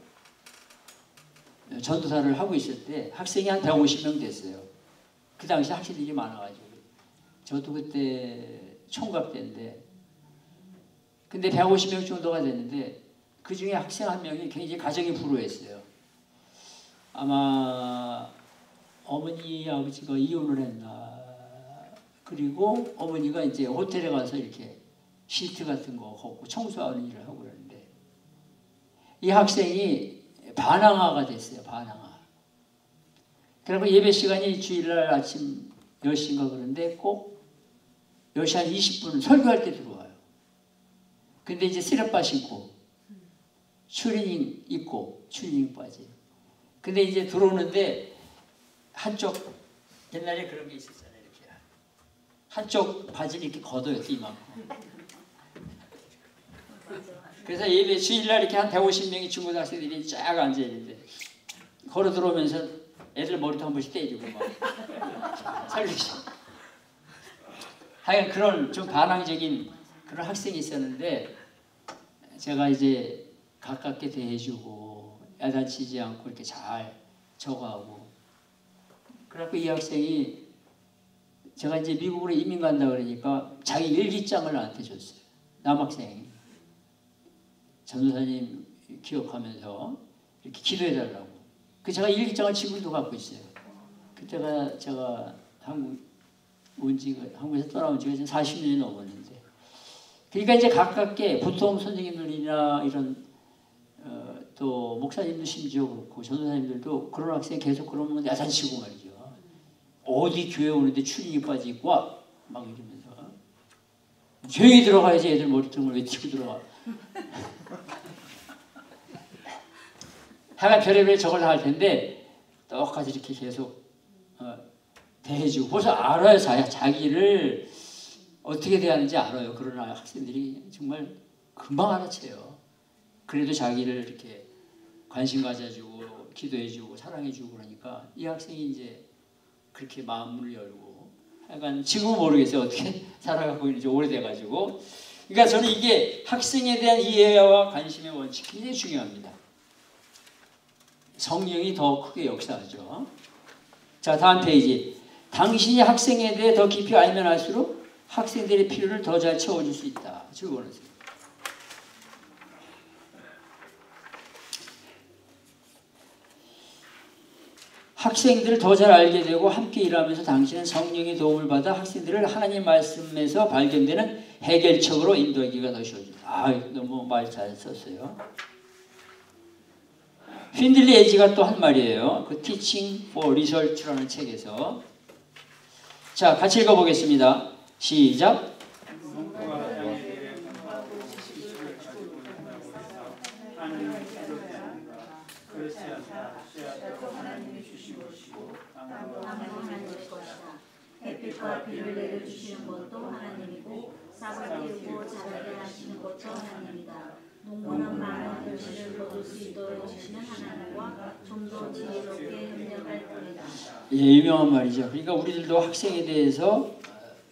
전도사를 하고 있을 때 학생이 한 150명 됐어요. 그 당시 학생들이 많아가지고 저도 그때 총각 때인데 근데 150명 정도가 됐는데 그 중에 학생 한 명이 굉장히 가정이 불우했어요. 아마 어머니 아버지가 이혼을 했나. 그리고 어머니가 이제 호텔에 가서 이렇게 시트 같은 거 걷고 청소하는 일을 하고 그러는데 이 학생이 반항아가 됐어요. 반항아. 그리고 예배 시간이 주일날 아침 10시인가 그런데 꼭 10시 한 20분 설교할 때 들어와요. 근데 이제 쓰레빠 신고 추리닝 입고 추리닝 바지. 근데 이제 들어오는데 한쪽 옛날에 그런 게 있었잖아요. 이렇게 한쪽 바지를 이렇게 걷어요. 이만큼. 그래서 예배 주일날 이렇게 한 150명의 중고등학생들이 쫙 앉아있는데 걸어 들어오면서 애들 머리도 한 번씩 때리고 막 살리시고 하여간 그런 좀 반항적인 그런 학생이 있었는데 제가 이제 가깝게 대해주고 야단치지 않고 이렇게 잘 적어하고 그래갖고 이 학생이 제가 이제 미국으로 이민 간다 그러니까 자기 일기장을 나한테 줬어요. 남학생이. 전도사님 기억하면서 이렇게 기도해달라고. 그 제가 일기장을 지금도 갖고 있어요. 그때가 제가 한국에서 떠나온 지가 이제 40년이 넘었는데. 그러니까 이제 가깝게 보통 선생님들이나 이런 또 목사님도 심지어 그렇고 전도사님들도 그런 학생 계속 그러면 야단치고 말이죠. 어디 교회 오는데 추리닝 바지 입고 와 막 이러면서 조용히 들어가야지 애들 머리통을 왜 치고 들어가. 하여간 별의별 저걸 다 할 텐데 똑같이 이렇게 계속 대해주고 벌써 알아요. 자기를 어떻게 대하는지 알아요. 그러나 학생들이 정말 금방 알아채요. 그래도 자기를 이렇게 관심 가져주고 기도해주고 사랑해주고 그러니까 이 학생이 이제 그렇게 마음을 열고 약간 지금은 모르겠어요. 어떻게 살아가고 있는지 오래돼가지고. 그러니까 저는 이게 학생에 대한 이해와 관심의 원칙이 굉장히 중요합니다. 성령이 더 크게 역사하죠. 자, 다음 페이지. 당신이 학생에 대해 더 깊이 알면 알수록 학생들의 필요를 더 잘 채워줄 수 있다. 즐거워하세요. 학생들을 더 잘 알게 되고 함께 일하면서 당신은 성령의 도움을 받아 학생들을 하나님 말씀에서 발견되는 해결책으로 인도하기가 더 쉬워집니다. 아, 너무 말 잘 썼어요. 핀들리 에지가 또 한 말이에요. 그 Teaching for Result라는 책에서. 자, 같이 읽어보겠습니다. 시작. 햇빛과 비를 내려주시는 것도 하나님이고 싹을 틔우고 자라게 하시는 것도 하나님이다. 농부는 많은 결실을 거둘 수 있도록 주시는 하나님과 좀 더 지혜롭게 협력할 뿐이다. 예, 유명한 말이죠. 그러니까 우리들도 학생에 대해서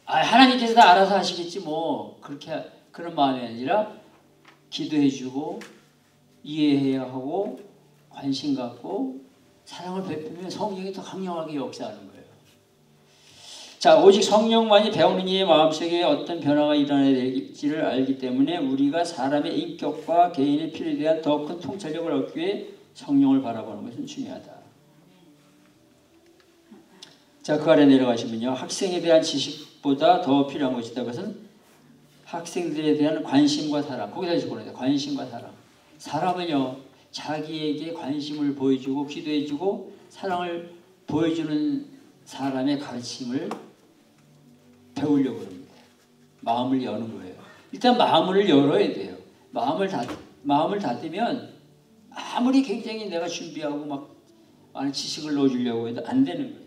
하나님께서 다 알아서 하시겠지 뭐 그렇게 그런 마음이 아니라 기도해주고 이해해야 하고 관심 갖고 사랑을 베풀면 성령이 더 강력하게 역사하는 거예요. 자, 오직 성령만이 배우는 이의 마음속에 어떤 변화가 일어나야 될지를 알기 때문에 우리가 사람의 인격과 개인의 필요에 대한 더 큰 통찰력을 얻기 위해 성령을 바라보는 것은 중요하다. 자, 그 아래 내려가시면요. 학생에 대한 지식보다 더 필요한 것이다. 그것은 학생들에 대한 관심과 사랑. 거기다 적어놔야 관심과 사랑. 사람은요. 자기에게 관심을 보여주고 기도해주고 사랑을 보여주는 사람의 가르침을 배우려고 합니다. 마음을 여는 거예요. 일단 마음을 열어야 돼요. 마음을 닫으면 아무리 굉장히 내가 준비하고 막 많은 지식을 넣어주려고 해도 안 되는 거예요.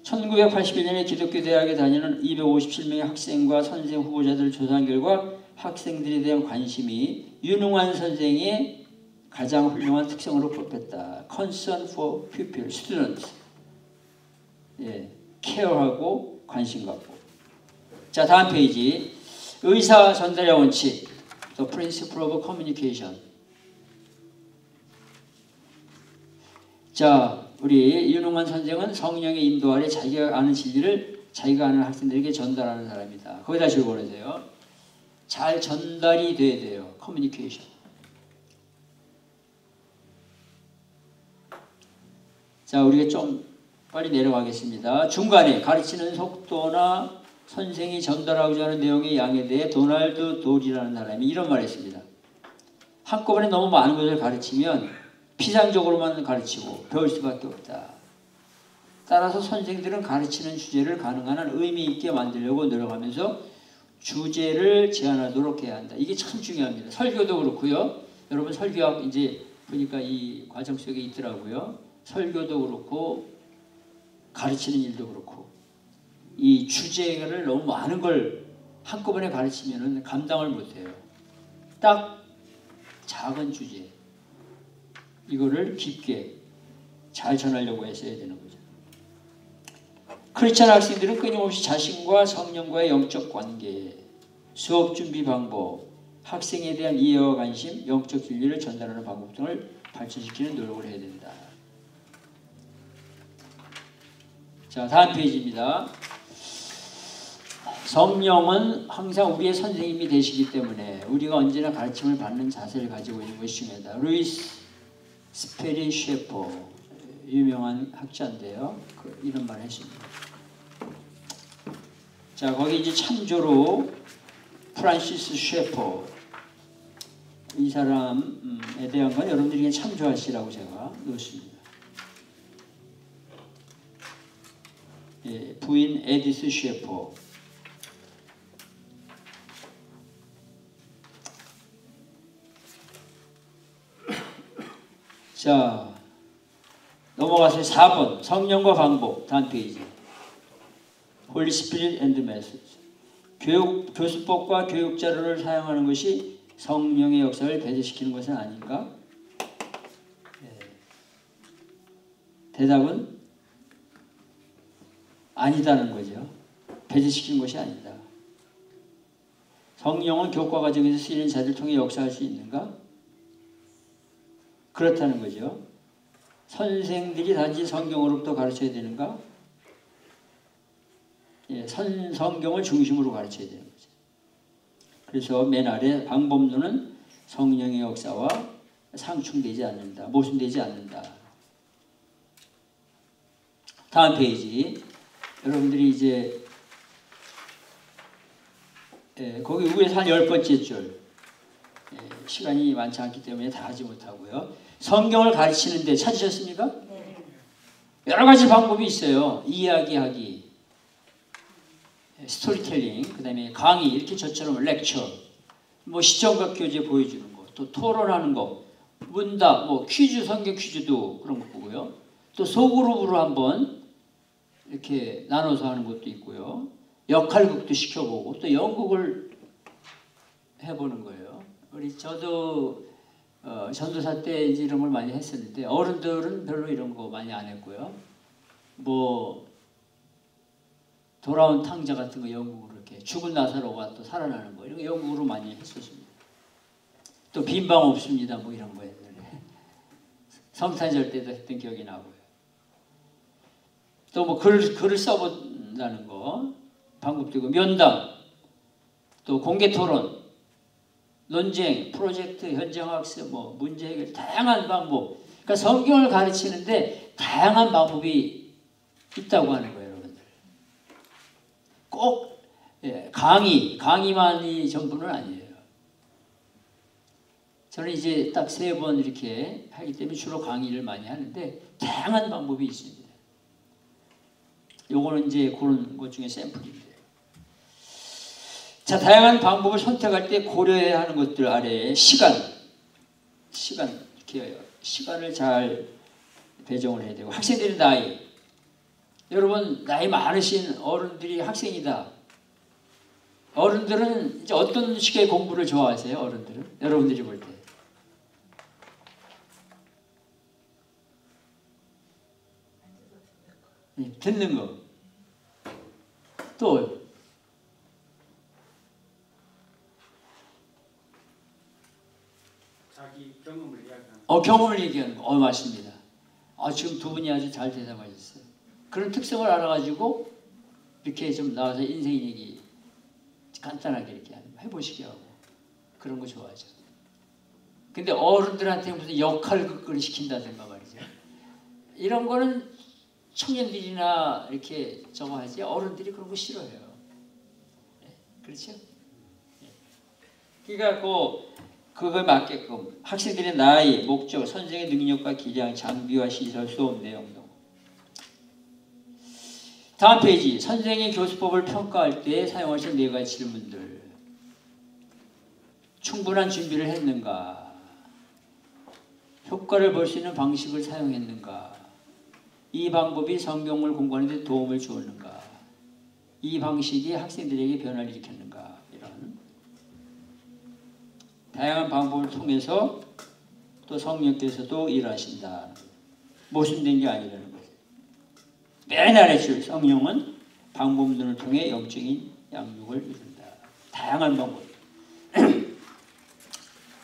1981년에 기독교 대학에 다니는 257명의 학생과 선생 후보자들을 조사한 결과 학생들에 대한 관심이 윤흥환 선생의 가장 훌륭한 특성으로 뽑혔다. Concern for pupil, students. 예, 케어하고 관심 갖고. 자, 다음 페이지. 의사 전달의 원칙. The principle of communication. 자, 우리 윤흥환 선생은 성령의 인도 아래 자기가 아는 진리를 자기가 아는 학생들에게 전달하는 사람이다. 거기다 적어놓으세요. 잘 전달이 돼야 돼요. 커뮤니케이션. 자, 우리가 좀 빨리 내려가겠습니다. 중간에 가르치는 속도나 선생이 전달하고자 하는 내용의 양에 대해 도널드 돌이라는 사람이 이런 말을 했습니다. 한꺼번에 너무 많은 것을 가르치면 피상적으로만 가르치고 배울 수밖에 없다. 따라서 선생들은 가르치는 주제를 가능한 한 의미 있게 만들려고 노력하면서 주제를 제한하도록 해야 한다. 이게 참 중요합니다. 설교도 그렇고요. 여러분 설교학 이제 보니까 이 과정 속에 있더라고요. 설교도 그렇고 가르치는 일도 그렇고 이 주제를 너무 많은 걸 한꺼번에 가르치면 감당을 못해요. 딱 작은 주제 이거를 깊게 잘 전하려고 했어야 되는 거죠. 크리스찬 학생들은 끊임없이 자신과 성령과의 영적 관계, 수업 준비 방법, 학생에 대한 이해와 관심, 영적 진리를 전달하는 방법 등을 발전시키는 노력을 해야 된다. 자, 다음 페이지입니다. 성령은 항상 우리의 선생님이 되시기 때문에 우리가 언제나 가르침을 받는 자세를 가지고 있는 것이 중요하다. 루이스 스페리 셰퍼 유명한 학자인데요. 이런 말을 했습니다. 자, 거기 이제 참조로 프란시스 셰퍼 이 사람에 대한 건 여러분들이 그냥 참조하시라고 제가 넣었습니다. 예, 부인 에디스 셰퍼. 자, 넘어가서 4번 성령과 방법 다음 페이지. Holy Spirit and Message. 교수법과 교육 자료를 사용하는 것이 성령의 역사를 배제시키는 것은 아닌가? 네. 대답은 아니다는 거죠. 배제시키는 것이 아니다. 성령은 교과 과정에서 쓰이는 자들을 통해 역사할 수 있는가? 그렇다는 거죠. 선생들이 단지 성경으로부터 가르쳐야 되는가? 예, 성경을 중심으로 가르쳐야 되는 거죠. 그래서 맨 아래 방법론은 성령의 역사와 상충되지 않는다. 모순되지 않는다. 다음 페이지. 여러분들이 이제 거기 위에서 한 10번째 줄. 시간이 많지 않기 때문에 다 하지 못하고요. 성경을 가르치는데 찾으셨습니까? 네. 여러 가지 방법이 있어요. 이야기하기, 스토리텔링, 그 다음에 강의, 이렇게 저처럼 렉처, 뭐 시청각 교재 보여주는 거, 또 토론하는 거, 문답, 뭐 퀴즈, 성경 퀴즈도 그런 거 보고요. 또 소그룹으로 한번 이렇게 나눠서 하는 것도 있고요. 역할극도 시켜보고 또 연극을 해보는 거예요. 우리 저도 전도사 때 이제 이런 걸 많이 했었는데 어른들은 별로 이런 거 많이 안 했고요. 뭐 돌아온 탕자 같은 거 연극으로 이렇게 죽은 나사로가 또 살아나는 거 이런 거 연극으로 많이 했었습니다. 또 빈방 없습니다. 뭐 이런 거 옛날에 성탄절 때도 했던 기억이 나고요. 또 뭐 글을 써본다는 거 방법도 있고 면담, 또 공개 토론, 논쟁, 프로젝트, 현장 학습, 뭐 문제 해결, 다양한 방법. 그러니까 성경을 가르치는데 다양한 방법이 있다고 하는 거예요, 여러분들. 꼭 강의만이 전부는 아니에요. 저는 이제 딱 3번 이렇게 하기 때문에 주로 강의를 많이 하는데 다양한 방법이 있습니다. 요거는 이제 그런 것 중에 샘플인데. 자, 다양한 방법을 선택할 때 고려해야 하는 것들 아래에 시간 이렇게 시간을 잘 배정을 해야 되고 학생들의 나이. 여러분 나이 많으신 어른들이 학생이다. 어른들은 이제 어떤 식의 공부를 좋아하세요? 어른들은 여러분들이 볼 때. 듣는 거. 또 자기 경험을 이야기하는 경험을 얘기하는 거. 맞습니다. 지금 두 분이 아주 잘 대답하셨어요. 그런 특성을 알아가지고 이렇게 좀 나와서 인생 얘기 간단하게 이렇게 하는 거예요. 해보시게 하고 그런 거 좋아하죠. 근데 어른들한테 무슨 역할극을 시킨다든가 말이죠. 이런 거는 청년들이나 이렇게 저거 하지 어른들이 그런 거 싫어해요. 네, 그렇죠? 네. 그러니까 그걸 맞게끔 학생들의 나이, 목적, 선생의 능력과 기량, 장비와 시설, 수업 내용 등. 다음 페이지. 선생의 교수법을 평가할 때 사용하신 4가지 질문들. 충분한 준비를 했는가? 효과를 볼 수 있는 방식을 사용했는가? 이 방법이 성경을 공부하는 데 도움을 주었는가? 이 방식이 학생들에게 변화를 일으켰는가? 이런 다양한 방법을 통해서 또 성령께서도 일하신다. 모순된 게 아니라는 거예요. 맨 아래 줄 성령은 방법론을 통해 영적인 양육을 이룬다. 다양한 방법.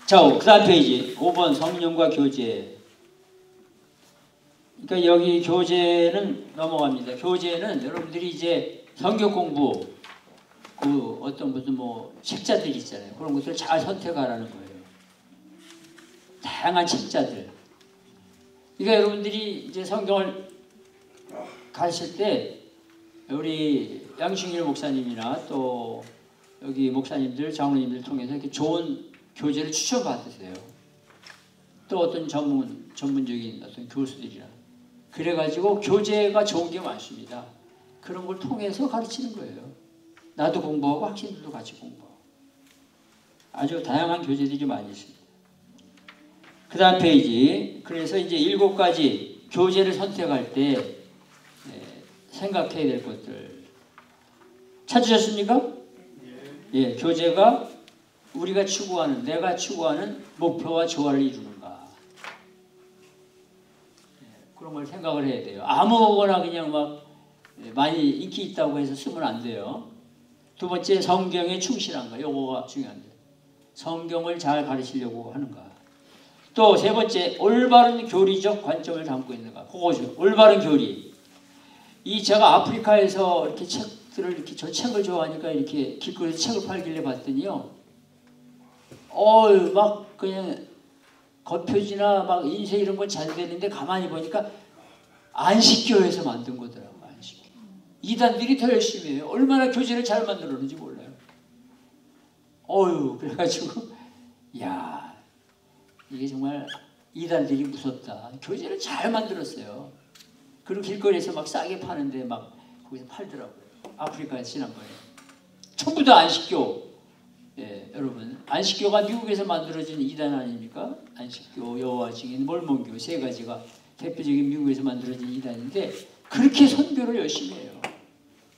자, 그 다음 페이지 5번 성령과 교제. 그러니까 여기 교재는 넘어갑니다. 교재는 여러분들이 이제 성경 공부 그 어떤 무슨 뭐 책자들 있잖아요. 그런 것들을 잘 선택하라는 거예요. 다양한 책자들. 그러니까 여러분들이 이제 성경을 가르칠 때 우리 양승일 목사님이나 또 여기 목사님들, 장로님들 통해서 이렇게 좋은 교재를 추천받으세요. 또 어떤 전문적인 어떤 교수들이나. 그래가지고 교재가 좋은 게 많습니다. 그런 걸 통해서 가르치는 거예요. 나도 공부하고 학생들도 같이 공부하고. 아주 다양한 교재들이 많이 있습니다. 그 다음 페이지. 그래서 이제 7가지 교재를 선택할 때 생각해야 될 것들. 찾으셨습니까? 예, 교재가 우리가 추구하는, 내가 추구하는 목표와 조화를 이루는가. 그런 걸 생각을 해야 돼요. 아무거나 그냥 막 많이 인기 있다고 해서 쓰면 안 돼요. 두 번째, 성경에 충실한가. 요거가 중요한데. 성경을 잘 가르치려고 하는가. 또 세 번째, 올바른 교리적 관점을 담고 있는가. 그거죠. 올바른 교리. 제가 아프리카에서 이렇게 책들을 이렇게 저 책을 좋아하니까 이렇게 길거리에서 책을 팔길래 봤더니요. 막 그냥 겉표지나 막 인쇄 이런 건 잘 되는데 가만히 보니까 안식교에서 만든 거더라고요. 안식교. 이단들이 더 열심히 해요. 얼마나 교재를 잘 만들었는지 몰라요. 그래가지고 야, 이게 정말 이단들이 무섭다. 교재를 잘 만들었어요. 그리고 길거리에서 막 싸게 파는데 막 거기서 팔더라고요. 아프리카에서 지난번에. 전부 다 안식교. 예, 여러분. 안식교가 미국에서 만들어진 이단 아닙니까? 안식교, 여호와 증인, 몰몬교 3가지가 대표적인 미국에서 만들어진 이단인데 그렇게 선교를 열심히 해요.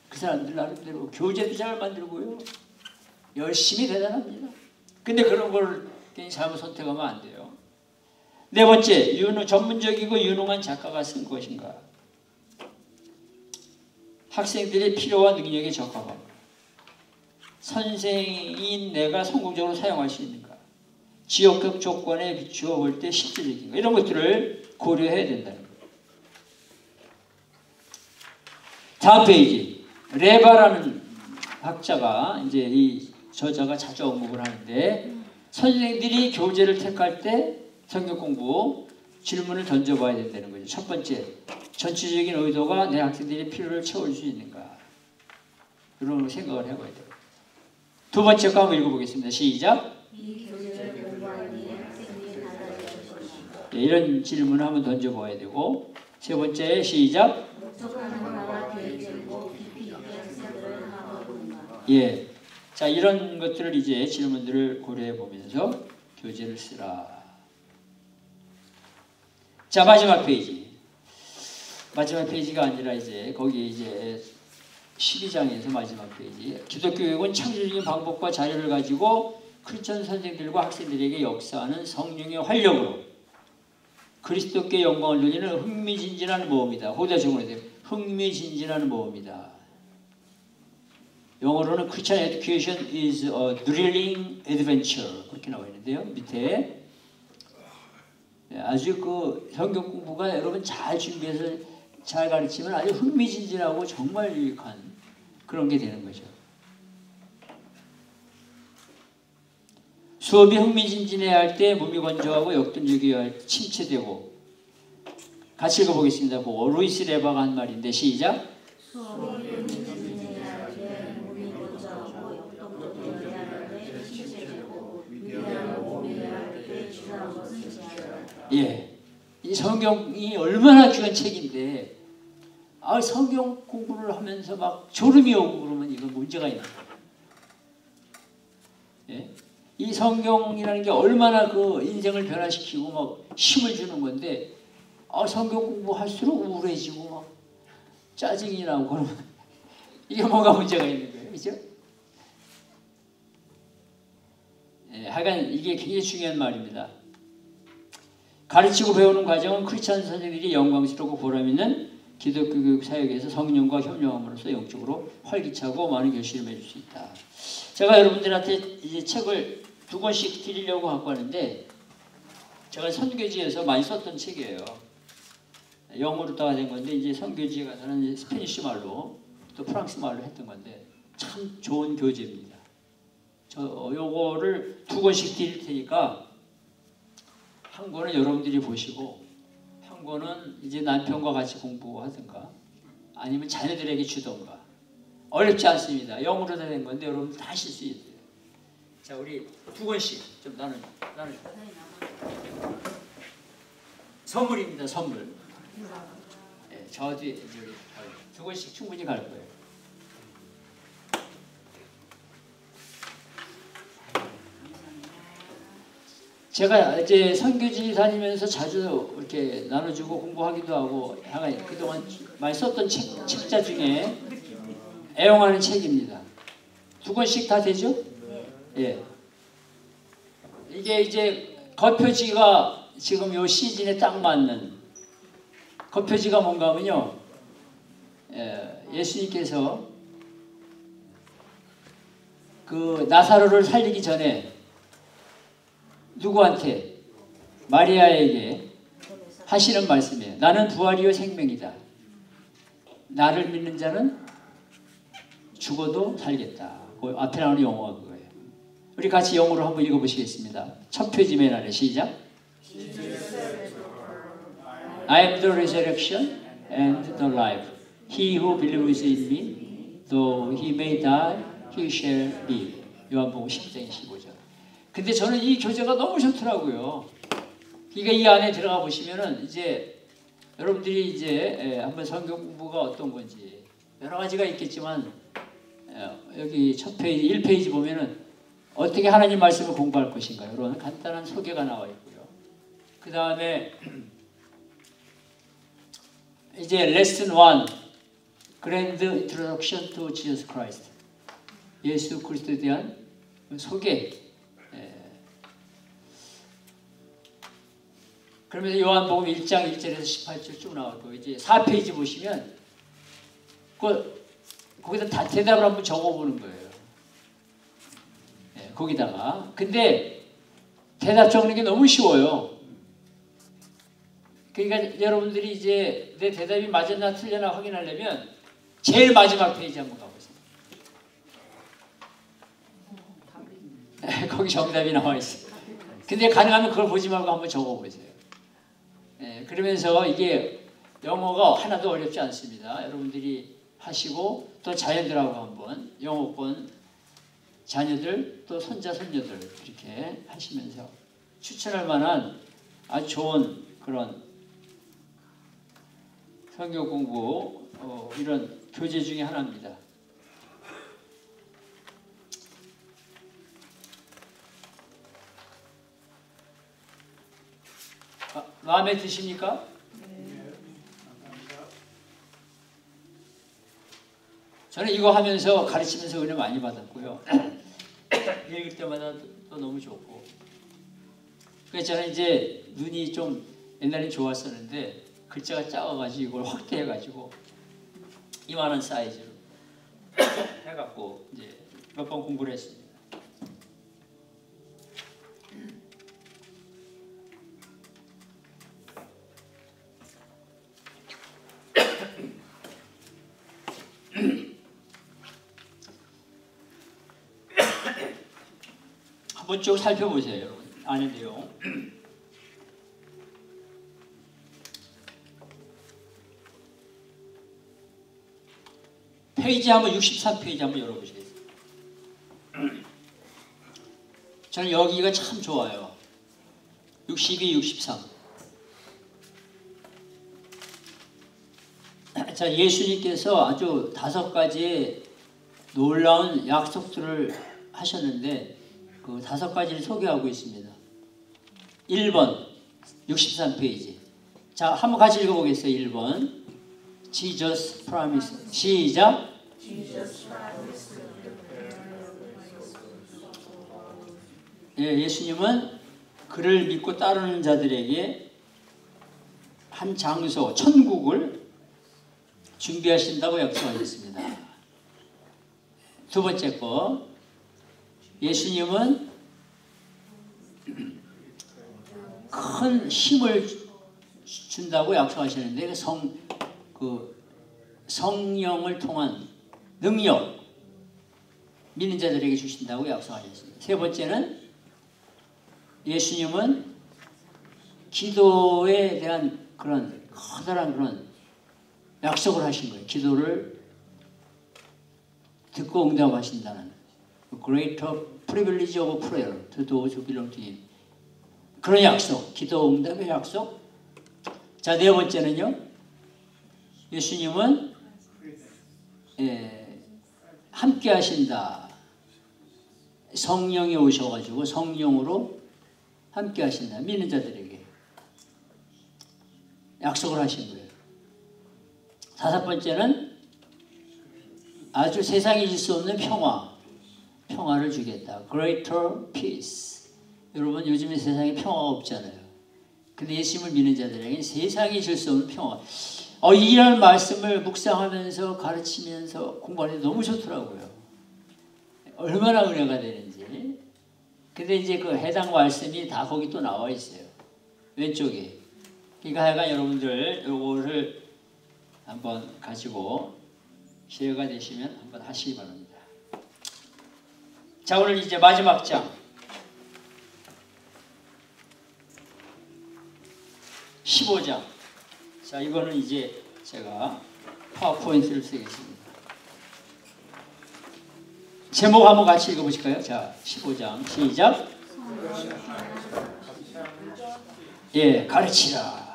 그 사람들 나름대로 교재도 잘 만들고요. 열심히 대단합니다. 근데 그런 걸 괜히 잘못 선택하면 안 돼요. 4번째, 전문적이고 유능한 작가가 쓴 것인가. 학생들의 필요와 능력에 적합하고 선생인 내가 성공적으로 사용할 수 있는가. 지역적 조건에 비추어 볼 때 실질적인가. 이런 것들을 고려해야 된다는 거예요. 다음 페이지. 레바라는 학자가 이제 이 저자가 자주 언급을 하는데 선생님들이 교재를 택할 때 성경 공부 질문을 던져봐야 된다는 거죠. 첫 번째, 전체적인 의도가 내 학생들의 필요를 채울 수 있는가. 이런 생각을 해봐야 돼요. 두 번째 거 한번 읽어보겠습니다. 시작. 이 교재를 공부할 때 학생들이 달라질 것인가. 이런 질문을 한번 던져봐야 되고 세 번째 시작. 목적하는 바와 계획적이고 깊이 있게 학생들을 하고는가. 예, 자 이런 것들을 이제 질문들을 고려해 보면서 교재를 쓰라. 자 마지막 페이지. 마지막 페이지가 아니라 이제 거기 이제 12장에서 마지막 페이지. 기독교육은 창조적인 방법과 자료를 가지고 크리스천 선생들과 학생들에게 역사하는 성령의 활력으로 그리스도께 영광을 돌리는 흥미진진한 모험이다. 거기다 적어야 돼요. 흥미진진한 모험이다. 영어로는 Christian education is a thrilling adventure. 그렇게 나와 있는데요. 밑에 아주 그 성경 공부가 여러분 잘 준비해서 잘 가르치면 아주 흥미진진하고 정말 유익한 그런 게 되는 거죠. 수업이 흥미진진해야 할 때 몸이 건조하고 역동적이어야 할 때 침체되고. 같이 읽어보겠습니다. 루이스 레바가 한 말인데 시작. 수업이 흥미진진해야 할 때 몸이 건조하고 역동적이어야 할 때 침체되고 위대한 몸이 할 때 중요한 것은 지하다. 예, 이 성경이 얼마나 귀한 책인데 성경 공부를 하면서 막 졸음이 오고 그러면 이건 문제가 있는 거예요. 예? 이 성경이라는 게 얼마나 그 인생을 변화시키고 막 힘을 주는 건데 성경 공부할수록 우울해지고 막 짜증이 나고 그러면 이게 뭐가 문제가 있는 거예요. 그죠? 예, 하여간 이게 굉장히 중요한 말입니다. 가르치고 배우는 과정은 크리스찬 선생님들이 영광스럽고 보람있는 기독교 교육 사역에서 성령과 협력함으로써 영적으로 활기차고 많은 결실을 맺을 수 있다. 제가 여러분들한테 이제 책을 2권씩 드리려고 갖고 왔는데 제가 선교지에서 많이 썼던 책이에요. 영어로 따라된 건데 이제 선교지에 가서는 스페니쉬 말로 또 프랑스 말로 했던 건데 참 좋은 교재입니다. 요거를 2권씩 드릴 테니까 한 권은 여러분들이 보시고 한 권은 이제 남편과 같이 공부하든가 아니면 자녀들에게 주던가. 어렵지 않습니다. 영어로 된 건데 여러분들 다 하실 수 있어요. 자, 우리 2권씩 좀 나눠. 선물입니다. 선물. 네, 저 뒤에 2권씩 충분히 갈 거예요. 제가 이제 선교지 다니면서 자주 이렇게 나눠주고 공부하기도 하고 그동안 많이 썼던 책자 중에 애용하는 책입니다. 2권씩 다 되죠? 예. 이게 이제 겉표지가 지금 요 시즌에 딱 맞는 겉표지가 뭔가 하면요. 예수님께서 그 나사로를 살리기 전에 누구한테? 마리아에게 하시는 말씀이에요. 나는 부활이요 생명이다. 나를 믿는 자는 죽어도 살겠다. 그 앞에 나오는 영어가 그거예요. 우리 같이 영어로 한번 읽어보시겠습니다. 첫 표지 맨 아래 시작. I am the resurrection and the life. He who believes in me, though he may die, he shall live. 요한복음 10장 15절. 근데 저는 이 교재가 너무 좋더라고요. 그러니까 이 안에 들어가 보시면은 이제 여러분들이 이제 한번 성경 공부가 어떤 건지 여러 가지가 있겠지만 여기 첫 페이지 1페이지 보면은 어떻게 하나님 말씀을 공부할 것인가 이런 간단한 소개가 나와 있고요. 그 다음에 이제 레슨 1 Grand Introduction to Jesus Christ. 예수 그리스도에 대한 소개. 그러면서 요한복음 1장 1절에서 18절 쭉 나왔고 이제 4페이지 보시면 거기다 다 대답을 한번 적어보는 거예요. 거기다가 근데 대답 적는 게 너무 쉬워요. 그러니까 여러분들이 이제 내 대답이 맞았나 틀렸나 확인하려면 제일 마지막 페이지 한번 가보세요. 거기 정답이 나와 있어요. 근데 가능하면 그걸 보지 말고 한번 적어보세요. 그러면서 이게 영어가 하나도 어렵지 않습니다. 여러분들이 하시고 또 자녀들하고 한번 영어권 자녀들 또 손자 손녀들 이렇게 하시면서 추천할 만한 아주 좋은 그런 성경 공부 이런 교재 중에 하나입니다. 마음에 드십니까? 네. 감사합니다. 저는 이거 하면서 가르치면서 은혜 많이 받았고요. 읽을 때마다 또 너무 좋고. 그래서 저는 이제 눈이 좀 옛날엔 좋았었는데 글자가 작아가지고 이걸 확대해가지고 이만한 사이즈로 해갖고 이제 몇 번 공부를 했습니다. 한번 본문 쪽 살펴보세요, 여러분. 안에 내용. 페이지 한번 63페이지 한번 열어보시겠어요? 저는 여기가 참 좋아요. 62, 63. 자, 예수님께서 아주 5가지의 놀라운 약속들을 하셨는데 그 5가지를 소개하고 있습니다. 1번 63페이지. 자, 한번 같이 읽어보겠어요. 1번 Jesus promise. 시작. 예, 예수님은 그를 믿고 따르는 자들에게 한 장소, 천국을 준비하신다고 약속하셨습니다. 두 번째 거, 예수님은 큰 힘을 준다고 약속하시는데 성령을 통한 능력, 믿는 자들에게 주신다고 약속하셨습니다. 세 번째는 예수님은 기도에 대한 그런 커다란 그런 약속을 하신 거예요. 기도를 듣고 응답하신다는 greater privilege of prayer to those who belong to him. 그런 약속, 기도 응답의 약속. 자, 네 번째는요. 예수님은 함께 하신다. 성령이 오셔가지고 성령으로 함께 하신다. 믿는 자들에게 약속을 하신 거예요. 다섯 번째는 아주 세상에 줄 수 없는 평화를 주겠다. Greater peace. 여러분 요즘에 세상에 평화가 없잖아요. 근데 예수님을 믿는 자들에게 세상에 줄 수 없는 평화. 이런 말씀을 묵상하면서 가르치면서 공부하는데 너무 좋더라고요. 얼마나 은혜가 되는지. 근데 이제 그 해당 말씀이 다 거기 또 나와 있어요. 왼쪽에. 그러니까 하여간 여러분들 요거를 한번 가지고 기회가 되시면 한번 하시기 바랍니다. 자, 오늘 이제 마지막 장 15장. 자, 이거는 이제 제가 파워포인트를 쓰겠습니다. 제목 한번 같이 읽어보실까요? 자, 15장 시작. 예, 가르치라.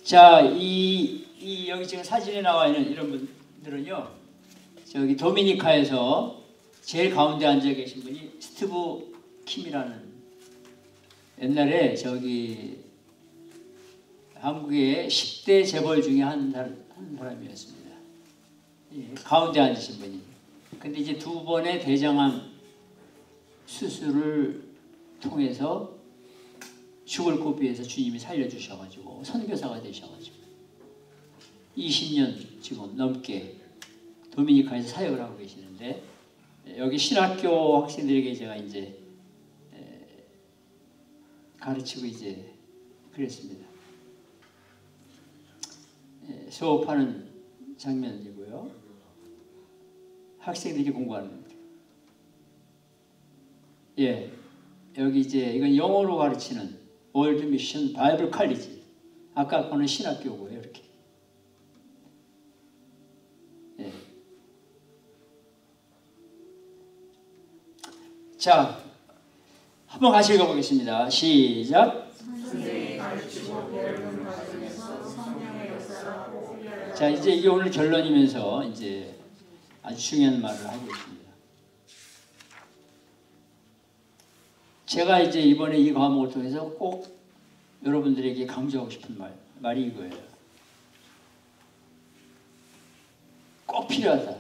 자, 여기 지금 사진에 나와 있는 이런 분들은요, 저기 도미니카에서 제일 가운데 앉아 계신 분이 스티브 킴이라는 옛날에 저기 한국의 10대 재벌 중에 한 사람이었습니다. 예, 가운데 앉으신 분이. 근데 이제 2번의 대장암 수술을 통해서 죽을 고비에서 주님이 살려주셔가지고 선교사가 되셔가지고 20년 지금 넘게 도미니카에서 사역을 하고 계시는데, 여기 신학교 학생들에게 제가 이제 가르치고 이제 그랬습니다. 수업하는 장면이고요. 학생들이 공부하는 겁니다. 예, 여기 이제 이건 영어로 가르치는 월드 미션 바이블 칼리지. 아까 거는 신학교고요. 이렇게. 예. 자, 한번 같이 읽어보겠습니다. 시작. 자, 이제 이게 오늘 결론이면서 이제 아주 중요한 말을 하고 있습니다. 제가 이제 이번에 이 과목을 통해서 꼭 여러분들에게 강조하고 싶은 말이 이거예요. 꼭 필요하다.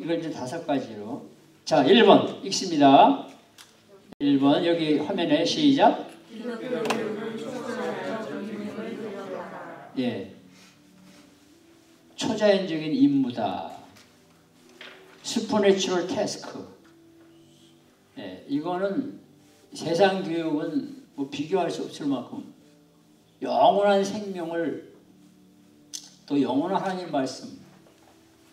이걸 이제 5가지로. 자, 1번 읽습니다. 1번 여기 화면에 시작. 예, 초자연적인 임무다. 슈퍼내추럴 태스크. 예, 이거는 세상 교육은 뭐 비교할 수 없을 만큼 영원한 생명을, 또 영원한 하나님 말씀,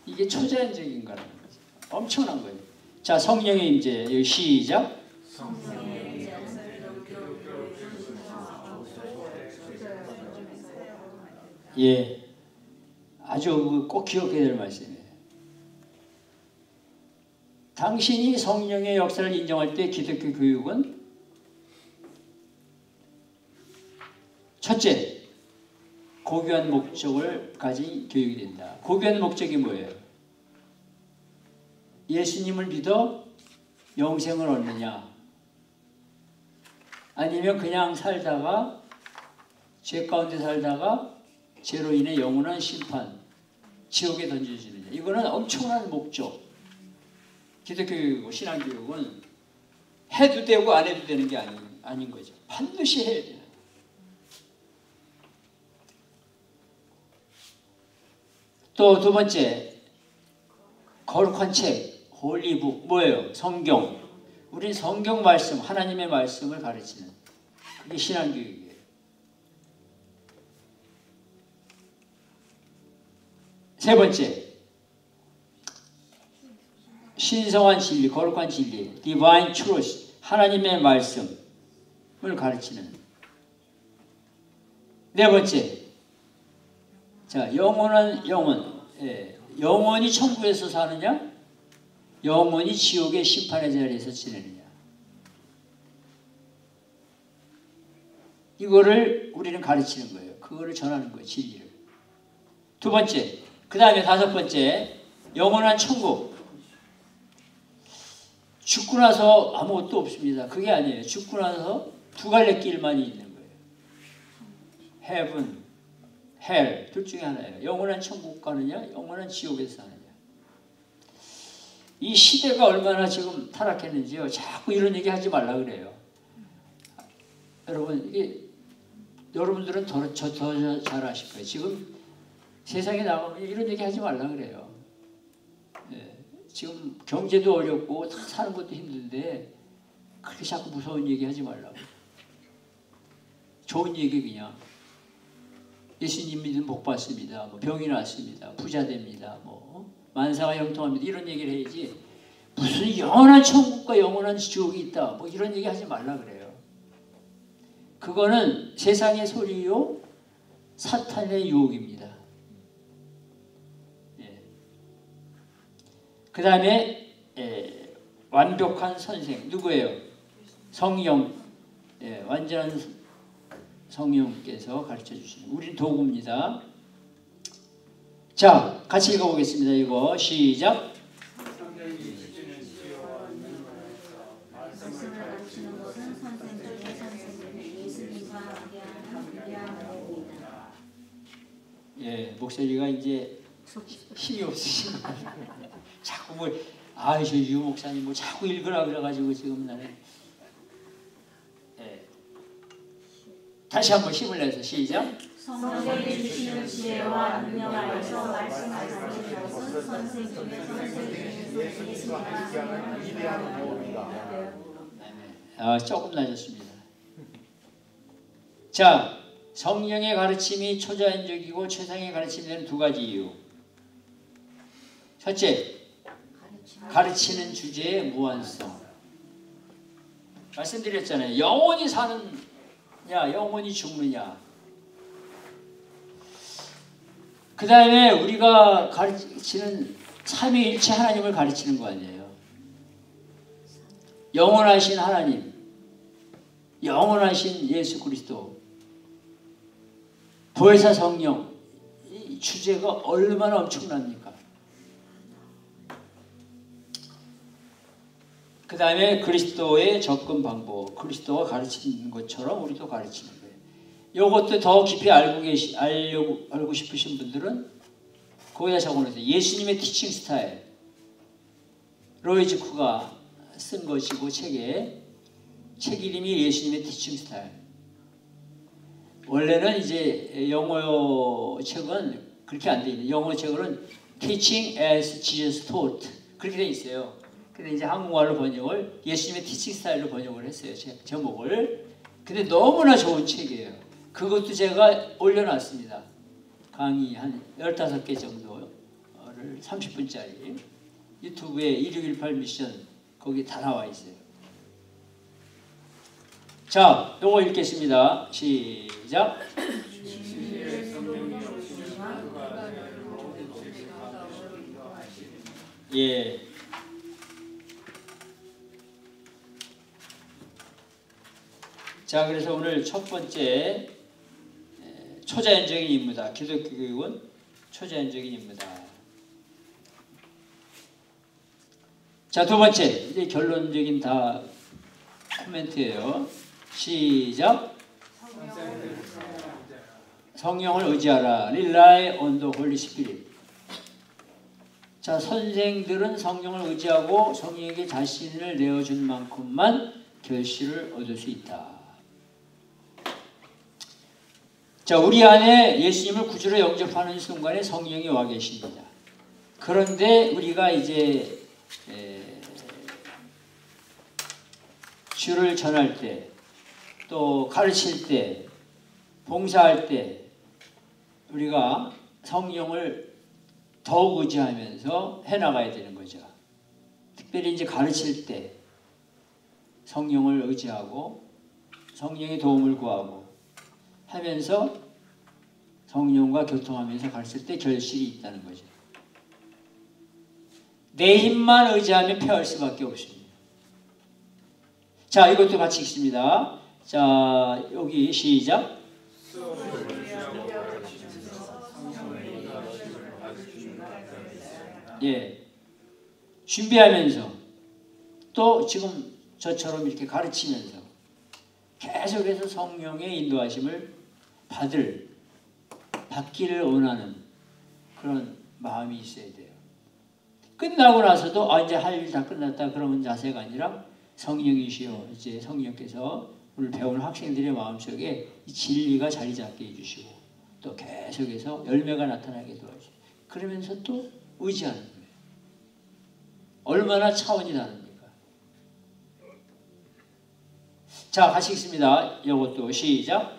이게 초자연적인 거라는 거죠. 엄청난 거예요. 자, 성령의 임재. 여기 시작. 예, 아주 꼭 기억해야 될 말씀이에요. 당신이 성령의 역사를 인정할 때 기독교 교육은 첫째, 고귀한 목적을 가진 교육이 된다. 고귀한 목적이 뭐예요? 예수님을 믿어 영생을 얻느냐, 아니면 그냥 살다가 죄 가운데 살다가 죄로 인해 영원한 심판, 지옥에 던져지느냐. 이거는 엄청난 목적. 기독교육이고 신앙교육은 해도 되고 안 해도 되는 게 아닌 거죠. 반드시 해야 돼요. 또 두 번째, 거룩한 책, 홀리북, 뭐예요? 성경. 우린 성경 말씀, 하나님의 말씀을 가르치는, 그게 신앙교육이에요. 세 번째, 신성한 진리, 거룩한 진리, divine truth, 하나님의 말씀을 가르치는. 네 번째, 자, 영원한 영혼, 영원히 천국에서 사느냐, 영원히 지옥의 심판의 자리에서 지내느냐. 이거를 우리는 가르치는 거예요. 그거를 전하는 거예요, 진리를. 두 번째, 그 다음에 다섯 번째, 영원한 천국. 죽고 나서 아무것도 없습니다. 그게 아니에요. 죽고 나서 두 갈래 길만이 있는 거예요. heaven, hell, 둘 중에 하나예요. 영원한 천국 가느냐, 영원한 지옥에서 사느냐. 이 시대가 얼마나 지금 타락했는지요. 자꾸 이런 얘기 하지 말라 그래요. 여러분, 여러분들은 더 잘 아실 거예요. 지금 세상에 나가면 이런 얘기 하지 말라 그래요. 지금 경제도 어렵고 다 사는 것도 힘든데 그렇게 자꾸 무서운 얘기 하지 말라고. 좋은 얘기 그냥. 예수님 믿으면 복 받습니다. 뭐 병이 났습니다. 부자 됩니다. 뭐 만사가 형통합니다. 이런 얘기를 해야지. 무슨 영원한 천국과 영원한 지옥이 있다. 뭐 이런 얘기 하지 말라 그래요. 그거는 세상의 소리요, 사탄의 유혹입니다. 그 다음에 완벽한 선생 누구예요? 성령, 완전한 성령께서 가르쳐 주시는. 우린 도구입니다. 자, 같이 읽어보겠습니다. 이거 시작. 말씀을 가르치는 것은 선생 중에 선생님이 예수님과 함께하는 위대한 도입니다. 예, 목소리가 이제 힘이 없으시고 자꾸 뭐 저 유 목사님 뭐 자꾸 읽으라 그래가지고 지금 나는. 다시 한번 힘을 내서 시작. 성령이 주시는 지혜와 능력 안에서 말씀을 가르치는 것은 선생 중에 선생님이 예수님과 함께하는 위대한 도입니다. 조금 낮았습니다. 자, 성령의 가르침이 초자연적이고 최상의 가르침이 되는 두 가지 이유. 첫째, 가르치는 주제의 무한성. 말씀드렸잖아요. 영원히 사느냐, 영원히 죽느냐. 그 다음에 우리가 가르치는 삼위일체 하나님을 가르치는 거 아니에요. 영원하신 하나님, 영원하신 예수 그리스도, 보혜사 성령. 이 주제가 얼마나 엄청납니까? 그 다음에 그리스도의 접근 방법, 그리스도가 가르치는 것처럼 우리도 가르치는 거예요. 이것도 더 깊이 알고 싶으신 분들은 거기다 적어놓으세요. 예수님의 티칭 스타일. 로이즈 쿠가 쓴 것이고 책 이름이 예수님의 티칭 스타일. 원래는 이제 영어 책은 그렇게 안 돼 있는. 영어 책은 Teaching as Jesus Taught 그렇게 돼 있어요. 근데 이제 한국말로 번역을 예수님의 티칭 스타일로 번역을 했어요. 제목을. 근데 너무나 좋은 책이에요. 그것도 제가 올려놨습니다. 강의 한 15개 정도를 30분짜리. 유튜브에 1618 미션 거기 다 나와 있어요. 자, 요거 읽겠습니다. 시작. 예. 자, 그래서 오늘 첫 번째 초자연적인 임무다. 기독교 교육은 초자연적인 임무다. 자, 두 번째, 이제 결론적인 다 코멘트예요. 시작. 성령을 의지하라. Rely on the Holy Spirit. 자, 선생들은 성령을 의지하고 성령에게 자신을 내어준 만큼만 결실을 얻을 수 있다. 자, 우리 안에 예수님을 구주로 영접하는 순간에 성령이 와 계십니다. 그런데 우리가 이제 주를 전할 때, 또 가르칠 때, 봉사할 때 우리가 성령을 더욱 의지하면서 해나가야 되는 거죠. 특별히 이제 가르칠 때 성령을 의지하고 성령의 도움을 구하고 하면서 성령과 교통하면서 가르칠 때 결실이 있다는 거죠. 내 힘만 의지하면 패할 수밖에 없습니다. 자, 이것도 같이 읽습니다. 자, 여기 시작. 예, 준비하면서 또 지금 저처럼 이렇게 가르치면서 계속해서 성령의 인도하심을 받기를 원하는 그런 마음이 있어야 돼요. 끝나고 나서도 이제 할 일 다 끝났다 그러면 자세가 아니라 성령이시여, 이제 성령께서 오늘 배우는 학생들의 마음속에 이 진리가 자리 잡게 해주시고 또 계속해서 열매가 나타나게 도와주시고 그러면서 또 의지하는 거예요. 얼마나 차원이 다릅니까? 자, 같이 읽습니다. 이것도 시작.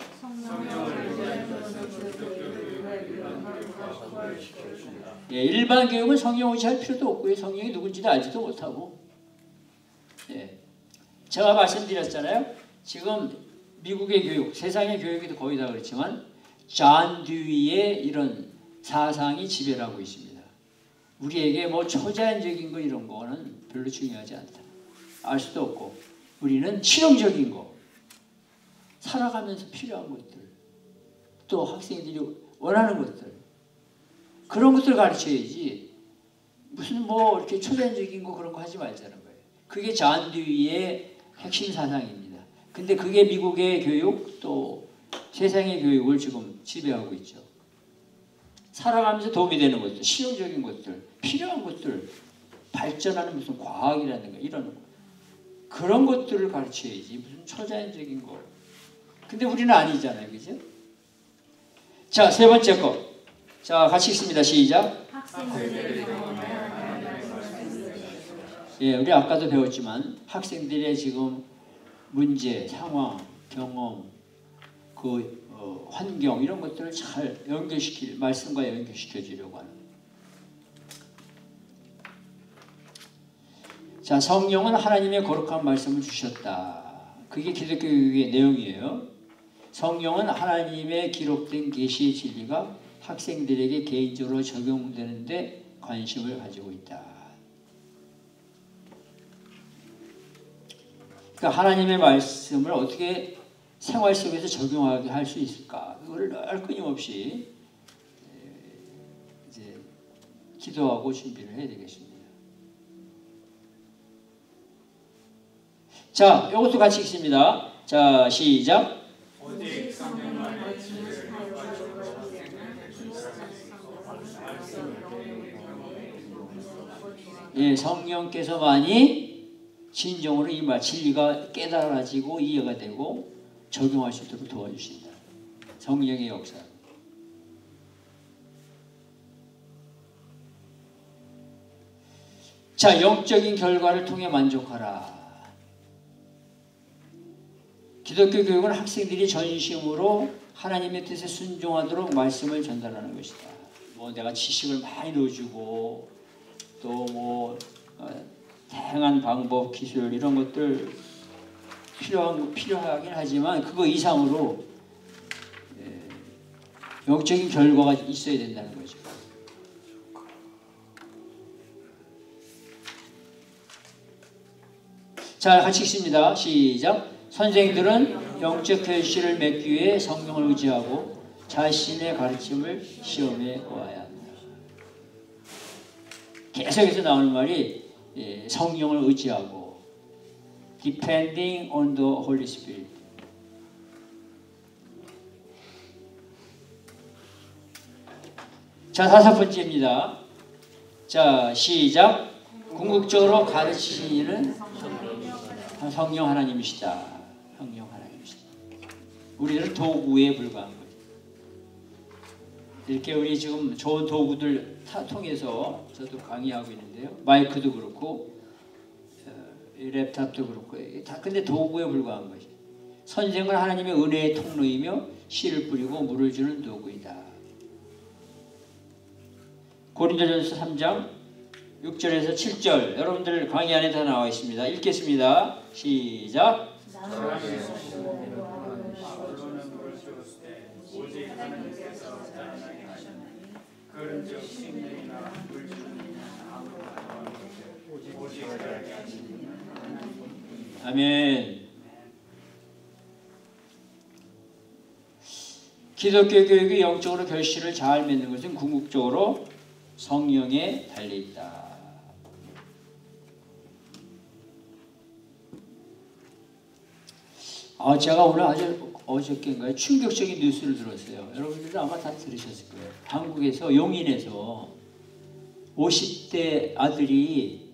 예, 일반 교육은 성령 의지할 필요도 없고요. 성령이 누군지도 알지도 못하고. 예, 제가 말씀드렸잖아요. 지금 미국의 교육, 세상의 교육이 거의 다 그렇지만 존 듀이의 이런 사상이 지배를 하고 있습니다. 우리에게 뭐 초자연적인 거 이런 거는 별로 중요하지 않다. 알 수도 없고 우리는 실용적인 거, 살아가면서 필요한 것들, 또 학생들이 원하는 것들, 그런 것들을 가르쳐야지 무슨 뭐 이렇게 초자연적인 거 그런 거 하지 말자는 거예요. 그게 존 듀이의 핵심 사상입니다. 근데 그게 미국의 교육 또 세상의 교육을 지금 지배하고 있죠. 살아가면서 도움이 되는 것들, 실용적인 것들, 필요한 것들, 발전하는 무슨 과학이라든가 이런 거. 그런 것들을 가르쳐야지 무슨 초자연적인 거. 근데 우리는 아니잖아요. 그죠? 자, 세 번째 거. 자, 같이 읽습니다. 시작. 예, 우리 아까도 배웠지만 학생들의 지금 문제, 상황, 경험, 그 환경 이런 것들을 잘 말씀과 연결시켜 주려고 하는 거예요. 자, 성령은 하나님의 거룩한 말씀을 주셨다. 그게 기독교 교육의 내용이에요. 성령은 하나님의 기록된 계시의 진리가 학생들에게 개인적으로 적용되는데 관심을 가지고 있다. 그러니까 하나님의 말씀을 어떻게 생활 속에서 적용하게 할 수 있을까? 그거를 늘 끊임없이 이제 기도하고 준비를 해야 되겠습니다. 자, 이것도 같이 읽습니다. 자, 시작. 오직 성령만을 예, 성령께서만이 진정으로 이 진리가 깨달아지고 이해가 되고 적용할 수 있도록 도와주신다. 성령의 역사. 자, 영적인 결과를 통해 만족하라. 기독교 교육은 학생들이 전심으로 하나님의 뜻에 순종하도록 말씀을 전달하는 것이다. 뭐 내가 지식을 많이 넣어주고 또 뭐 다양한 방법, 기술 이런 것들 필요하긴 하지만 그거 이상으로 영적인 결과가 있어야 된다는 거죠. 자, 같이 읽습니다. 시작. 선생들은 영적 결실을 맺기 위해 성경을 의지하고 자신의 가르침을 시험해 보아야 합니다. 계속해서 나오는 말이 성령을 의지하고 depending on the Holy Spirit. 자, 5번째입니다. 자, 시작. 궁극적으로 가르치시는 성령 하나님이시다. 성령 하나님이시다. 우리들은 도구에 불과한 거예요. 이렇게 우리 지금 좋은 도구들 통해서 저도 강의하고 있는데요. 마이크도 그렇고 랩탑도 그렇고 다 근데 도구에 불과한 거죠. 선생은 하나님의 은혜의 통로이며 씨를 뿌리고 물을 주는 도구이다. 고린도전서 3장 6절에서 7절 여러분들 강의 안에 다 나와 있습니다. 읽겠습니다. 시작. 그런즉 생명이나 물주는이나 아무것도 오직 아멘. 기독교 교육이 영적으로 결실을 잘 맺는 것은 궁극적으로 성령에 달려있다. 제가 오늘 아주 어저께인가요? 충격적인 뉴스를 들었어요. 여러분들도 아마 다 들으셨을 거예요. 한국에서 용인에서 50대 아들이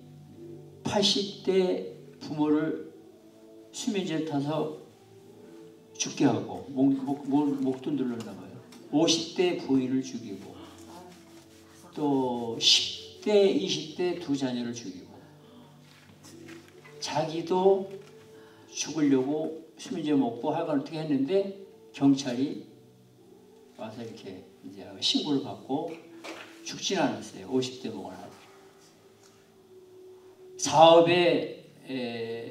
80대 부모를 수면제를 타서 죽게 하고 목도 눌렀나 봐요. 50대 부인을 죽이고 또 10대, 20대 두 자녀를 죽이고 자기도 죽으려고 수면제 먹고 하여간 어떻게 했는데 경찰이 와서 이렇게 이제 신고를 받고 죽지는 않았어요. 50대 먹은 아들. 사업에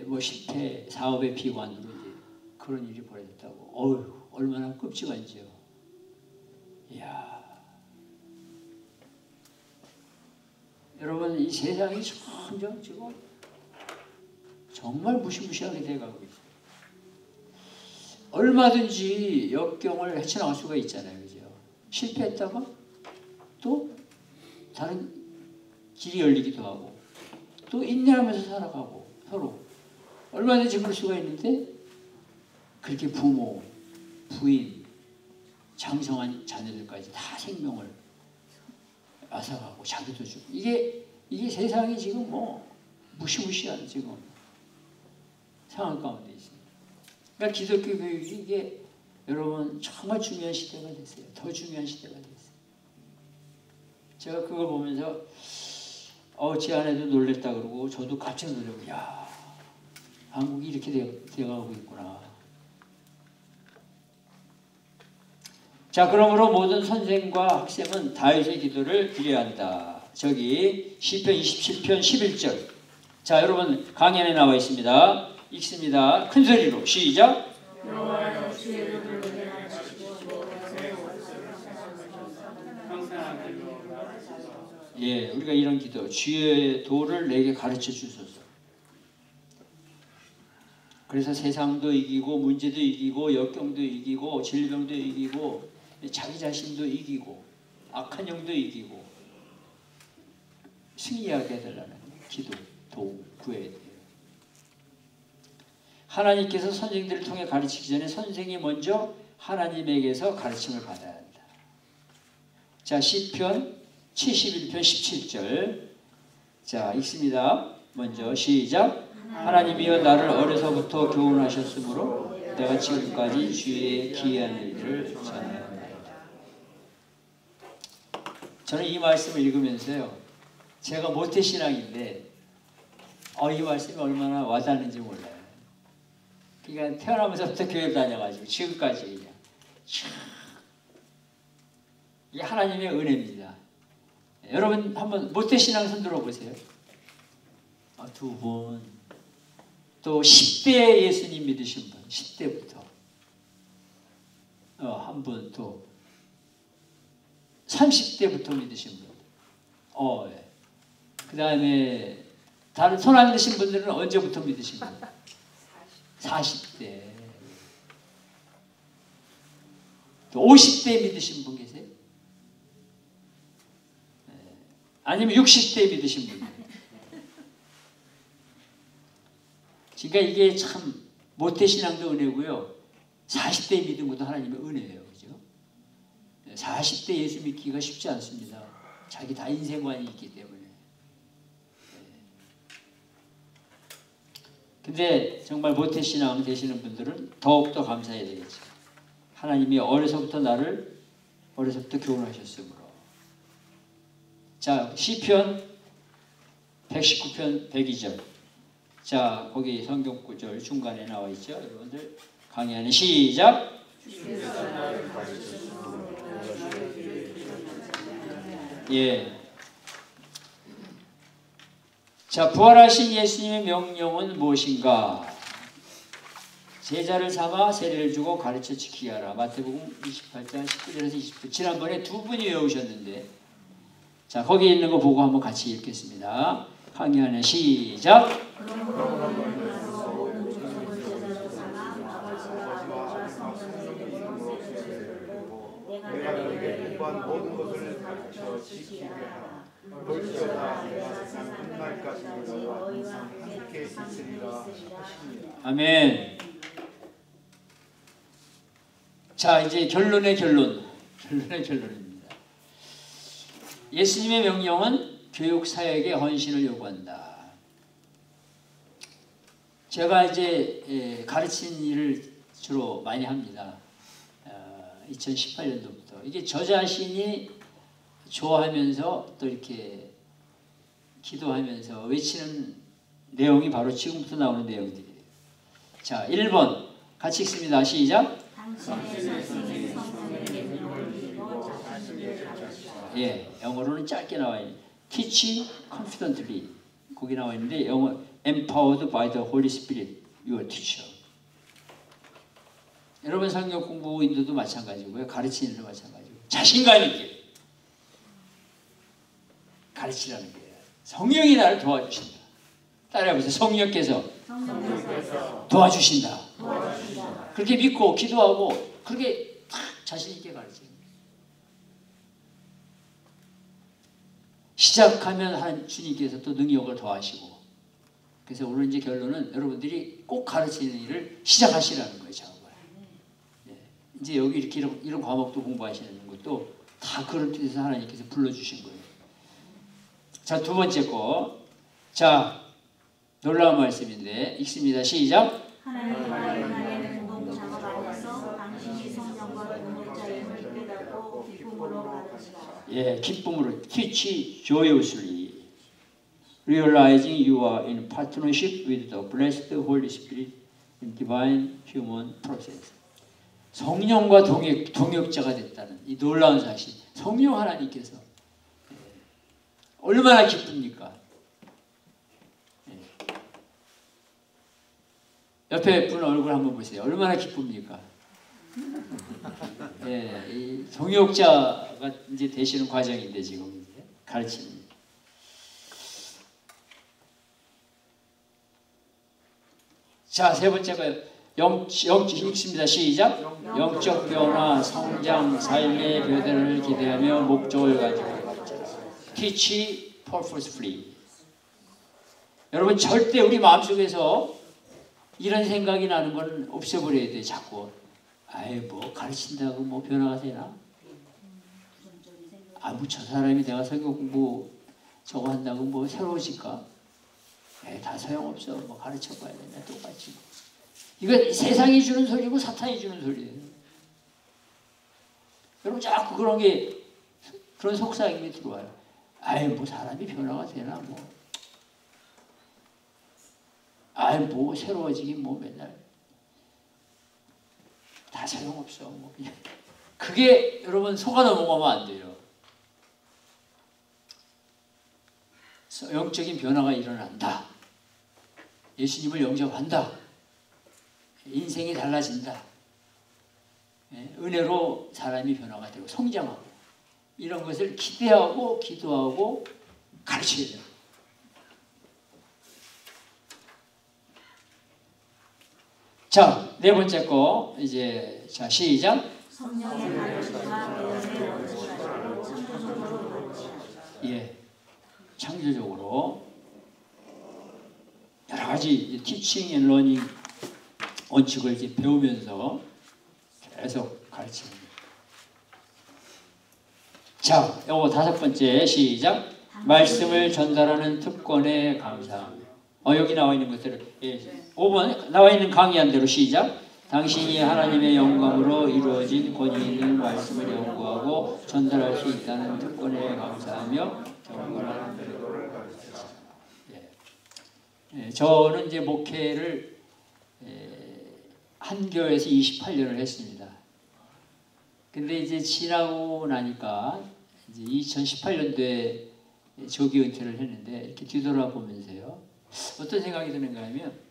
뭐 실패, 사업의 비관으로 이제 그런 일이 벌어졌다고. 어휴, 얼마나 끔찍한지요. 이야. 여러분, 이 세상이 점점 지금 정말 무시무시하게 돼가고 있어요. 얼마든지 역경을 헤쳐나갈 수가 있잖아요. 그죠? 실패했다가 또 다른 길이 열리기도 하고 또 인내하면서 살아가고 서로 얼마든지 그럴 수가 있는데 그렇게 부모, 부인, 장성한 자녀들까지 다 생명을 앗아가고 자기도 주고 이게 세상이 지금 뭐 무시무시한 지금 상황 가운데 있습니다. 그러니까 기독교 교육이 이게 여러분 정말 중요한 시대가 됐어요. 더 중요한 시대가 됐어요. 제가 그걸 보면서 제 아내도 놀랬다 그러고 저도 깜짝 놀라고 야 한국이 이렇게 되어가고 있구나. 자, 그러므로 모든 선생과 학생은 다윗의 기도를 드려야 한다. 저기 시편 27편 11절. 자, 여러분 강의 안에 나와 있습니다. 읽습니다. 큰 소리로 시작. 예, 우리가 이런 기도. 주의 도를 내게 가르쳐 주소서. 그래서 세상도 이기고 문제도 이기고 역경도 이기고 질병도 이기고 자기 자신도 이기고 악한 영도 이기고 승리하게 해달라는 기도, 도움 구해야 돼요. 하나님께서 선생들을 통해 가르치기 전에 선생이 먼저 하나님에게서 가르침을 받아야 한다. 자, 시편 71편 17절. 자, 읽습니다. 먼저 시작. 하나님이여 나를 어려서부터 교훈하셨으므로 내가 지금까지 주의 기이한 일을 전하였나이다. 저는 이 말씀을 읽으면서요. 제가 모태신앙인데 이 말씀이 얼마나 와닿는지 몰라요. 그러니까 태어나면서부터 교회를 다녀가지고 지금까지 그냥 이게 하나님의 은혜입니다. 여러분 한번 모태신앙 손 들어보세요. 두 분. 또 10대 예수님 믿으신 분. 10대부터. 한 분. 또 30대부터 믿으신 분. 예. 그 다음에 다른 손 안 드신 분들은 언제부터 믿으신 분? 40대. 또 50대 믿으신 분 계세요? 아니면 60대 믿으신 분? 그러니까 이게 참 모태신앙도 은혜고요. 40대 믿은 것도 하나님의 은혜예요. 그죠? 40대 예수 믿기가 쉽지 않습니다. 자기 다 인생관이 있기 때문에. 근데 정말 모태신앙 되시는 분들은 더욱더 감사해야 되겠죠. 하나님이 어려서부터 나를 어려서부터 교훈하셨으므로. 자, 시편 119편 102절. 자, 거기 성경 구절 중간에 나와 있죠. 여러분들 강의하는 시작. 예. 자, 부활하신 예수님의 명령은 무엇인가? 제자를 삼아 세례를 주고 가르쳐 지키게 하라. 마태복음 28장 19절에서 20절. 지난번에 두 분이 외우셨는데, 자, 거기 있는 거 보고 한번 같이 읽겠습니다. 강의하는 시작. 내가 너에게 구한 모든 것을 가르쳐 지키게 하라. 볼지어다 내가 세상 끝날까지 너희와 함께 있으리라. 아멘. 자, 이제 결론의 결론입니다. 예수님의 명령은 교육 사역에 헌신을 요구한다. 제가 이제 가르치는 일을 주로 많이 합니다. 2018년도부터. 이게 저 자신이 좋아하면서 또 이렇게 기도하면서 외치는 내용이 바로 지금부터 나오는 내용들이에요. 자, 1번 같이 읽습니다. 시작. 예, 영어로는 짧게 나와 있는 Teach confidently 거기 나와 있는데 영어 Empowered by the Holy Spirit, your teacher. 여러분 성경 공부인들도 마찬가지고요. 가르치는 일도 마찬가지고 자신감 있게 가르치라는 거예요. 성령이 나를 도와주신다. 따라해보세요. 성령께서 도와주신다. 그렇게 믿고 기도하고 그렇게 탁 자신 있게 가르치는 거예요. 시작하면 한 주님께서 또 능력을 더하시고 그래서 오늘 이제 결론은 여러분들이 꼭 가르치는 일을 시작하시라는 거예요. 이제 여기 이렇게 이런 과목도 공부하시는 것도 다 그런 뜻에서 하나님께서 불러주신 거예요. 자, 두 번째 거. 자, 놀라운 말씀인데 읽습니다. 시작. 하나님과 인간의 공동 작업 안에서 당신이 성령과 동역자임을 깨닫고 기쁨으로 가르치라. 예, 기쁨으로. Teach joyously, realizing you are in partnership with the blessed Holy Spirit in divine human process. 성령과 동역자가 됐다는 이 놀라운 사실. 성령 하나님께서 얼마나 기쁩니까? 옆에 분 얼굴 한번 보세요. 얼마나 기쁩니까? 예, 이 동역자가 이제 되시는 과정인데 지금 이제 가르치는. 자, 세 번째가 읽습니다. 시작. 영적 변화, 성장, 삶의 변화를 기대하며 목적을 가지고 Teach purposefully. 여러분 절대 우리 마음속에서 이런 생각이 나는 건 없애버려야 돼. 자꾸 아이 뭐 가르친다고 뭐 변화가 되나? 아 뭐 저 사람이 내가 성경 공부 저거 한다고 뭐 새로워질까? 다 소용없어. 뭐 가르쳐봐야 되나 똑같이. 이건 세상이 주는 소리고 사탄이 주는 소리예요. 여러분 자꾸 그런 속삭임이 들어와요. 아이 뭐 사람이 변화가 되나 뭐. 아이 뭐 새로워지긴 뭐 맨날 다 소용없어 뭐 그냥. 그게 여러분 속아 넘어가면 안 돼요. 영적인 변화가 일어난다. 예수님을 영접한다. 인생이 달라진다. 은혜로 사람이 변화가 되고 성장하고 이런 것을 기대하고 기도하고 가르쳐야 돼요. 자, 네 번째 거 이제 자 시작. 성령의 가르침과 배움의 원칙을 알고 창조적으로 가르치라. 예, 창조적으로 여러 가지 티칭 앤 러닝 원칙을 이제 배우면서 계속 가르칩니다. 자, 요거 다섯 번째 시작. 말씀을 전달하는 특권에 감사하며. 여기 나와 있는 것들을 5번 나와 있는 강의한 대로 시작. 당신이 하나님의 영광으로 이루어진 권위 있는 말씀을 연구하고 전달할 수 있다는 특권에 감사하며 경건한 태도를 가르치라. 저는 이제 목회를 한 교회에서 28년을 했습니다. 근데 이제 지나고 나니까 이제 2018년도에 조기 은퇴를 했는데 이렇게 뒤돌아보면서요. 어떤 생각이 드는가 하면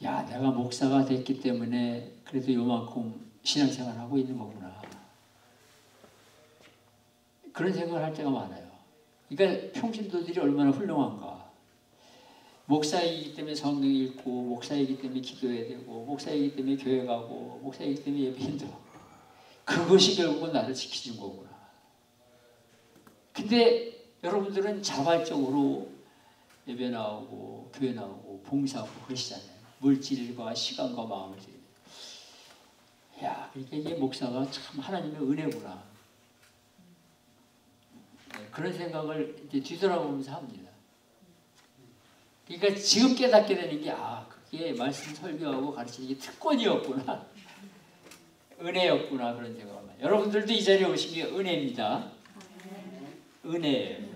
야, 내가 목사가 됐기 때문에 그래도 요만큼 신앙생활을 하고 있는 거구나. 그런 생각을 할 때가 많아요. 그러니까 평신도들이 얼마나 훌륭한가. 목사이기 때문에 성경 읽고, 목사이기 때문에 기도해야 되고, 목사이기 때문에 교회 가고, 목사이기 때문에 예배인도 그것이 결국은 나를 지켜준 거구나. 근데 여러분들은 자발적으로 예배 나오고 교회 나오고 봉사하고 그러시잖아요. 물질과 시간과 마음을 드리고. 야, 그러니까 이게 목사가 참 하나님의 은혜구나. 그런 생각을 이제 뒤돌아보면서 합니다. 그러니까 지금 깨닫게 되는 게 그게 말씀 설교하고 가르치는 게 특권이었구나. 은혜였구나. 그런 생각을 합니다. 여러분들도 이 자리에 오신 게 은혜입니다. 은혜예요.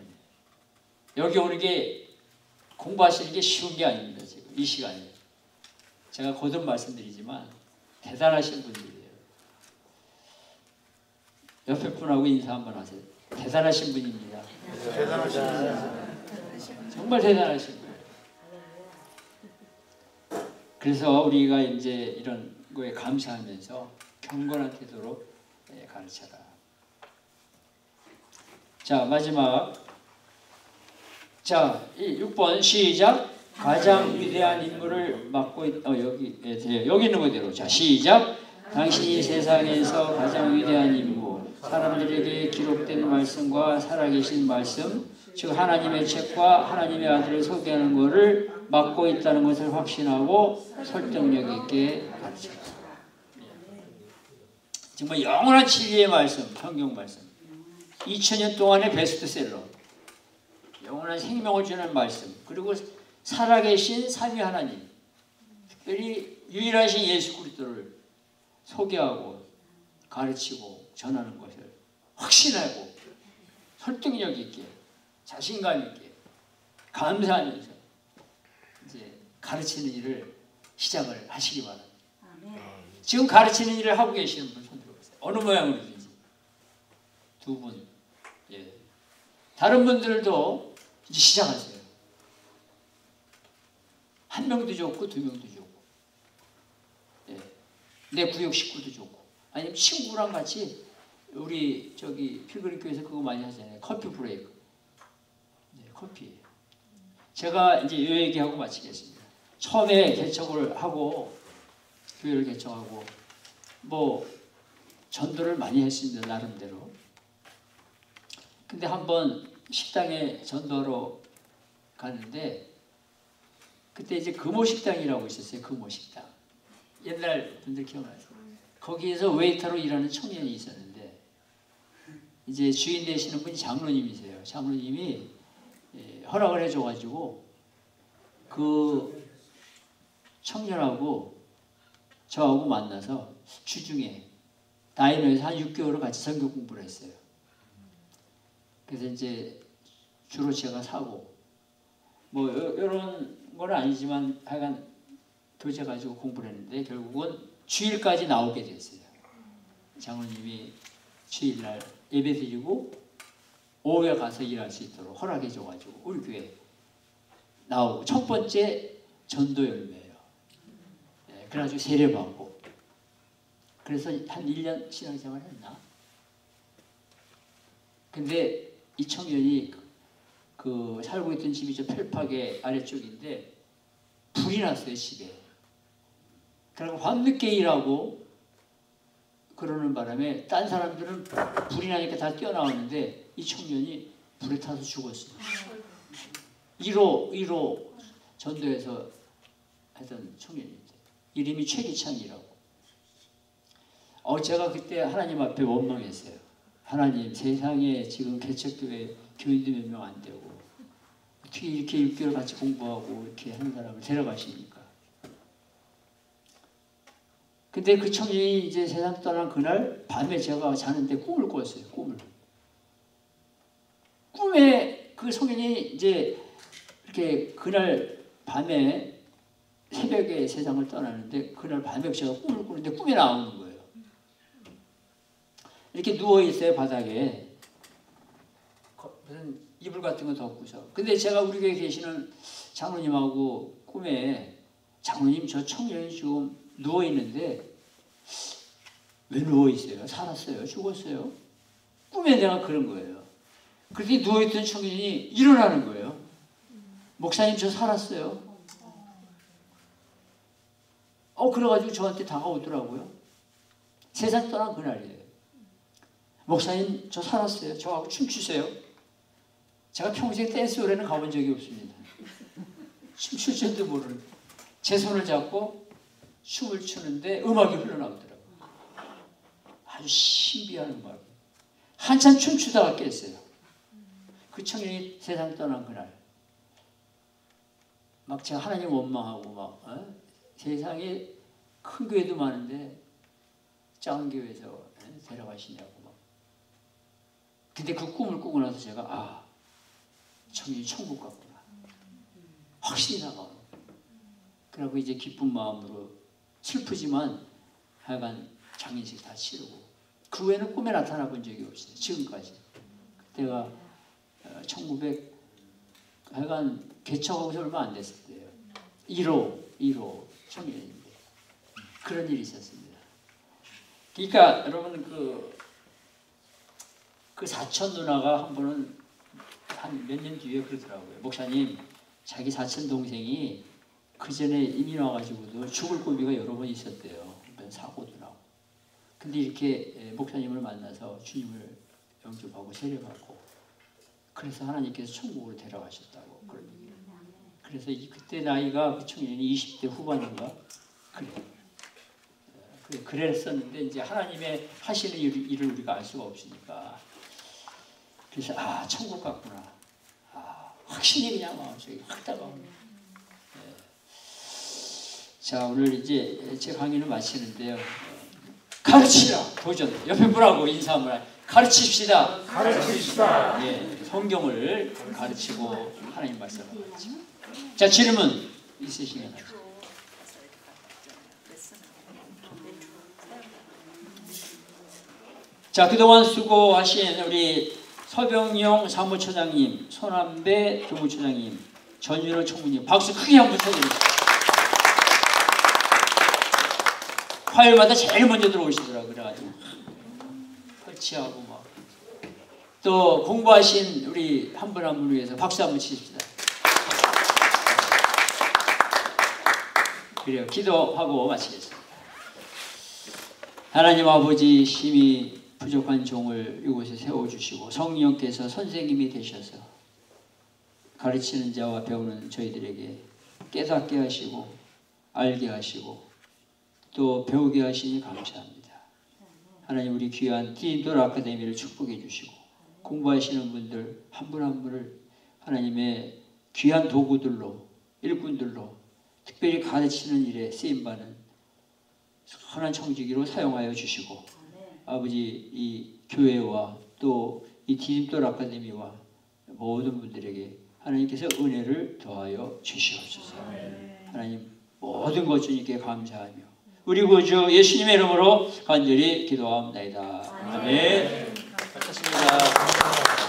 여기 오는 게 공부하시는 게 쉬운 게 아닙니다. 지금 이 시간에. 제가 거듭 말씀드리지만 대단하신 분들이에요. 옆에 분하고 인사 한번 하세요. 대단하신 분입니다. 정말 대단하신 분이에요. 그래서 우리가 이제 이런 거에 감사하면서 경건한 태도로 가르쳐라. 자, 마지막. 자, 6번 시작. 가장 위대한 인물을 맡고 여기 있는 그대로. 자, 시작. 당신이 세상에서 가장 위대한 인물, 사람들에게 기록된 말씀과 살아계신 말씀, 즉 하나님의 책과 하나님의 아들을 소개하는 것을 맡고 있다는 것을 확신하고 설득력 있게 가르쳐라. 정말 영원한 진리의 말씀, 성경 말씀. 2000년 동안의 베스트셀러. 영원한 생명을 주는 말씀. 그리고 살아계신 삼위 하나님, 특별히 유일하신 예수 그리스도를 소개하고 가르치고 전하는 것을 확신하고 설득력 있게 자신감 있게 감사하면서 이제 가르치는 일을 시작을 하시기 바랍니다. 지금 가르치는 일을 하고 계시는 분 손 들어보세요. 어느 모양으로든지. 두 분. 예. 다른 분들도 이제 시작하세요. 한 명도 좋고 두 명도 좋고, 예. 내 구역 식구도 좋고, 아니면 친구랑 같이 우리 저기 필그림 교회에서 그거 많이 하잖아요. 커피 브레이크. 네, 커피. 제가 이제 이 얘기하고 마치겠습니다. 처음에 개척을 하고 교회를 개척하고 뭐 전도를 많이 했습니다. 나름대로. 근데 한번 식당에 전도하러 가는데 그때 이제 금호식당이라고 있었어요. 금호식당. 옛날 분들 기억나세요? 거기에서 웨이터로 일하는 청년이 있었는데 이제 주인 되시는 분이 장로님이세요. 장로님이 허락을 해줘가지고 그 청년하고 저하고 만나서 주중에 다이노에서 한 6개월을 같이 성경 공부를 했어요. 그래서 이제 주로 제가 사고 뭐 이런 건 아니지만 하여간 교재 가지고 공부를 했는데 결국은 주일까지 나오게 됐어요. 장로님이 주일날 예배 드리고 오후에 가서 일할 수 있도록 허락해 줘가지고 우리 교회 나오고 첫 번째 전도 열매예요. 네, 그래가지고 세례받고 그래서 한 1년 신앙생활 했나? 근데 이 청년이 그 살고 있던 집이 저 펠팍의 아래쪽인데 불이 났어요, 집에. 그리고 밤늦게 일하고 그러는 바람에 딴 사람들은 불이 나니까 다 뛰어나오는데 이 청년이 불에 타서 죽었어요. 1호 전도에서 했던 청년인데 이름이 최기창이라고. 제가 그때 하나님 앞에 원망했어요. 하나님, 세상에 지금 개척교회 교인도 몇 명 안 되고 어떻게 이렇게 6개월 같이 공부하고 이렇게 하는 사람을 데려가십니까? 근데 그 청년이 이제 세상 떠난 그날 밤에 제가 자는데 꿈을 꿨어요. 꿈에 그 청년이 이제 이렇게 그날 밤에 새벽에 세상을 떠나는데 그날 밤에 제가 꿈을 꾸는데 꿈에 나오는 거예요. 이렇게 누워 있어요, 바닥에. 무슨 이불 같은 거 덮고서. 근데 제가 우리 교회에 계시는 장로님하고 꿈에 장로님 저 청년이 지금 누워 있는데 왜 누워 있어요? 살았어요? 죽었어요? 꿈에 내가 그런 거예요. 그렇게 누워 있던 청년이 일어나는 거예요. 목사님 저 살았어요? 그래가지고 저한테 다가오더라고요. 세상 떠난 그날이에요. 목사님 저 살았어요. 저하고 춤추세요. 제가 평생 댄스 노래는 가본 적이 없습니다. 춤출 줄도 모르는. 제 손을 잡고 춤을 추는데 음악이 흘러나오더라고요. 아주 신비한 음악. 한참 춤추다가 깼어요. 그 청년이 세상 떠난 그날. 막 제가 하나님 원망하고 세상에 큰 교회도 많은데 작은 교회에서 데려가시냐고 막. 근데 그 꿈을 꾸고 나서 제가 청년이 천국 같구나. 확신이 나가고. 그리고 이제 기쁜 마음으로 슬프지만 하여간 장례식 다 치르고 그 후에는 꿈에 나타나 본 적이 없어요. 지금까지. 그때가 1900 하여간 개척하고서 얼마 안 됐을 때예요. 1호 청년인데 그런 일이 있었습니다. 그러니까 여러분 그 사촌 누나가 한 번은 한 몇 년 뒤에 그러더라고요. 목사님, 자기 사촌 동생이 그 전에 이민 와가지고도 죽을 고비가 여러 번 있었대요. 한번 사고도 나고. 근데 이렇게 목사님을 만나서 주님을 영접하고 세례받고 그래서 하나님께서 천국으로 데려가셨다고 그런 얘기예요. 그래서 그때 나이가 그 청년이 20대 후반인가 그랬었는데 이제 하나님의 하시는 일을 우리가 알 수가 없으니까 그래서 천국 같구나. 확신이 그냥 마음속에 확 다가옵니다. 자, 오늘 이제 제 강의는 마치는데요. 가르치라 도전. 옆에 분하고 인사 한번 가르칩시다. 가르칩시다. 성경을 가르치고 하나님 말씀을 가르치고. 자, 질문 있으시면 하세요. 자, 그동안 수고하신 우리 서병용 사무처장님, 손한배 교무처장님, 전윤호 총무님 박수 크게 한번 쳐드립니다. 화요일마다 제일 먼저 들어오시더라고요. 그래가지고 설치하고 막. 또 공부하신 우리 한 분 한 분을 위해서 박수 한번 치십시다. 그래요. 기도하고 마치겠습니다. 하나님 아버지, 심히 부족한 종을 이곳에 세워주시고 성령께서 선생님이 되셔서 가르치는 자와 배우는 저희들에게 깨닫게 하시고 알게 하시고 또 배우게 하시니 감사합니다. 하나님, 우리 귀한 디딤돌 아카데미를 축복해 주시고 공부하시는 분들 한 분 한 분을 하나님의 귀한 도구들로, 일꾼들로 특별히 가르치는 일에 쓰임받는 선한 청지기로 사용하여 주시고 아버지, 이 교회와 또 이 디딤돌 아카데미와 모든 분들에게 하나님께서 은혜를 더하여 주시옵소서. 하나님, 모든 것 주님께 감사하며 우리 구주 예수님의 이름으로 간절히 기도합니다. 아멘. 마쳤습니다.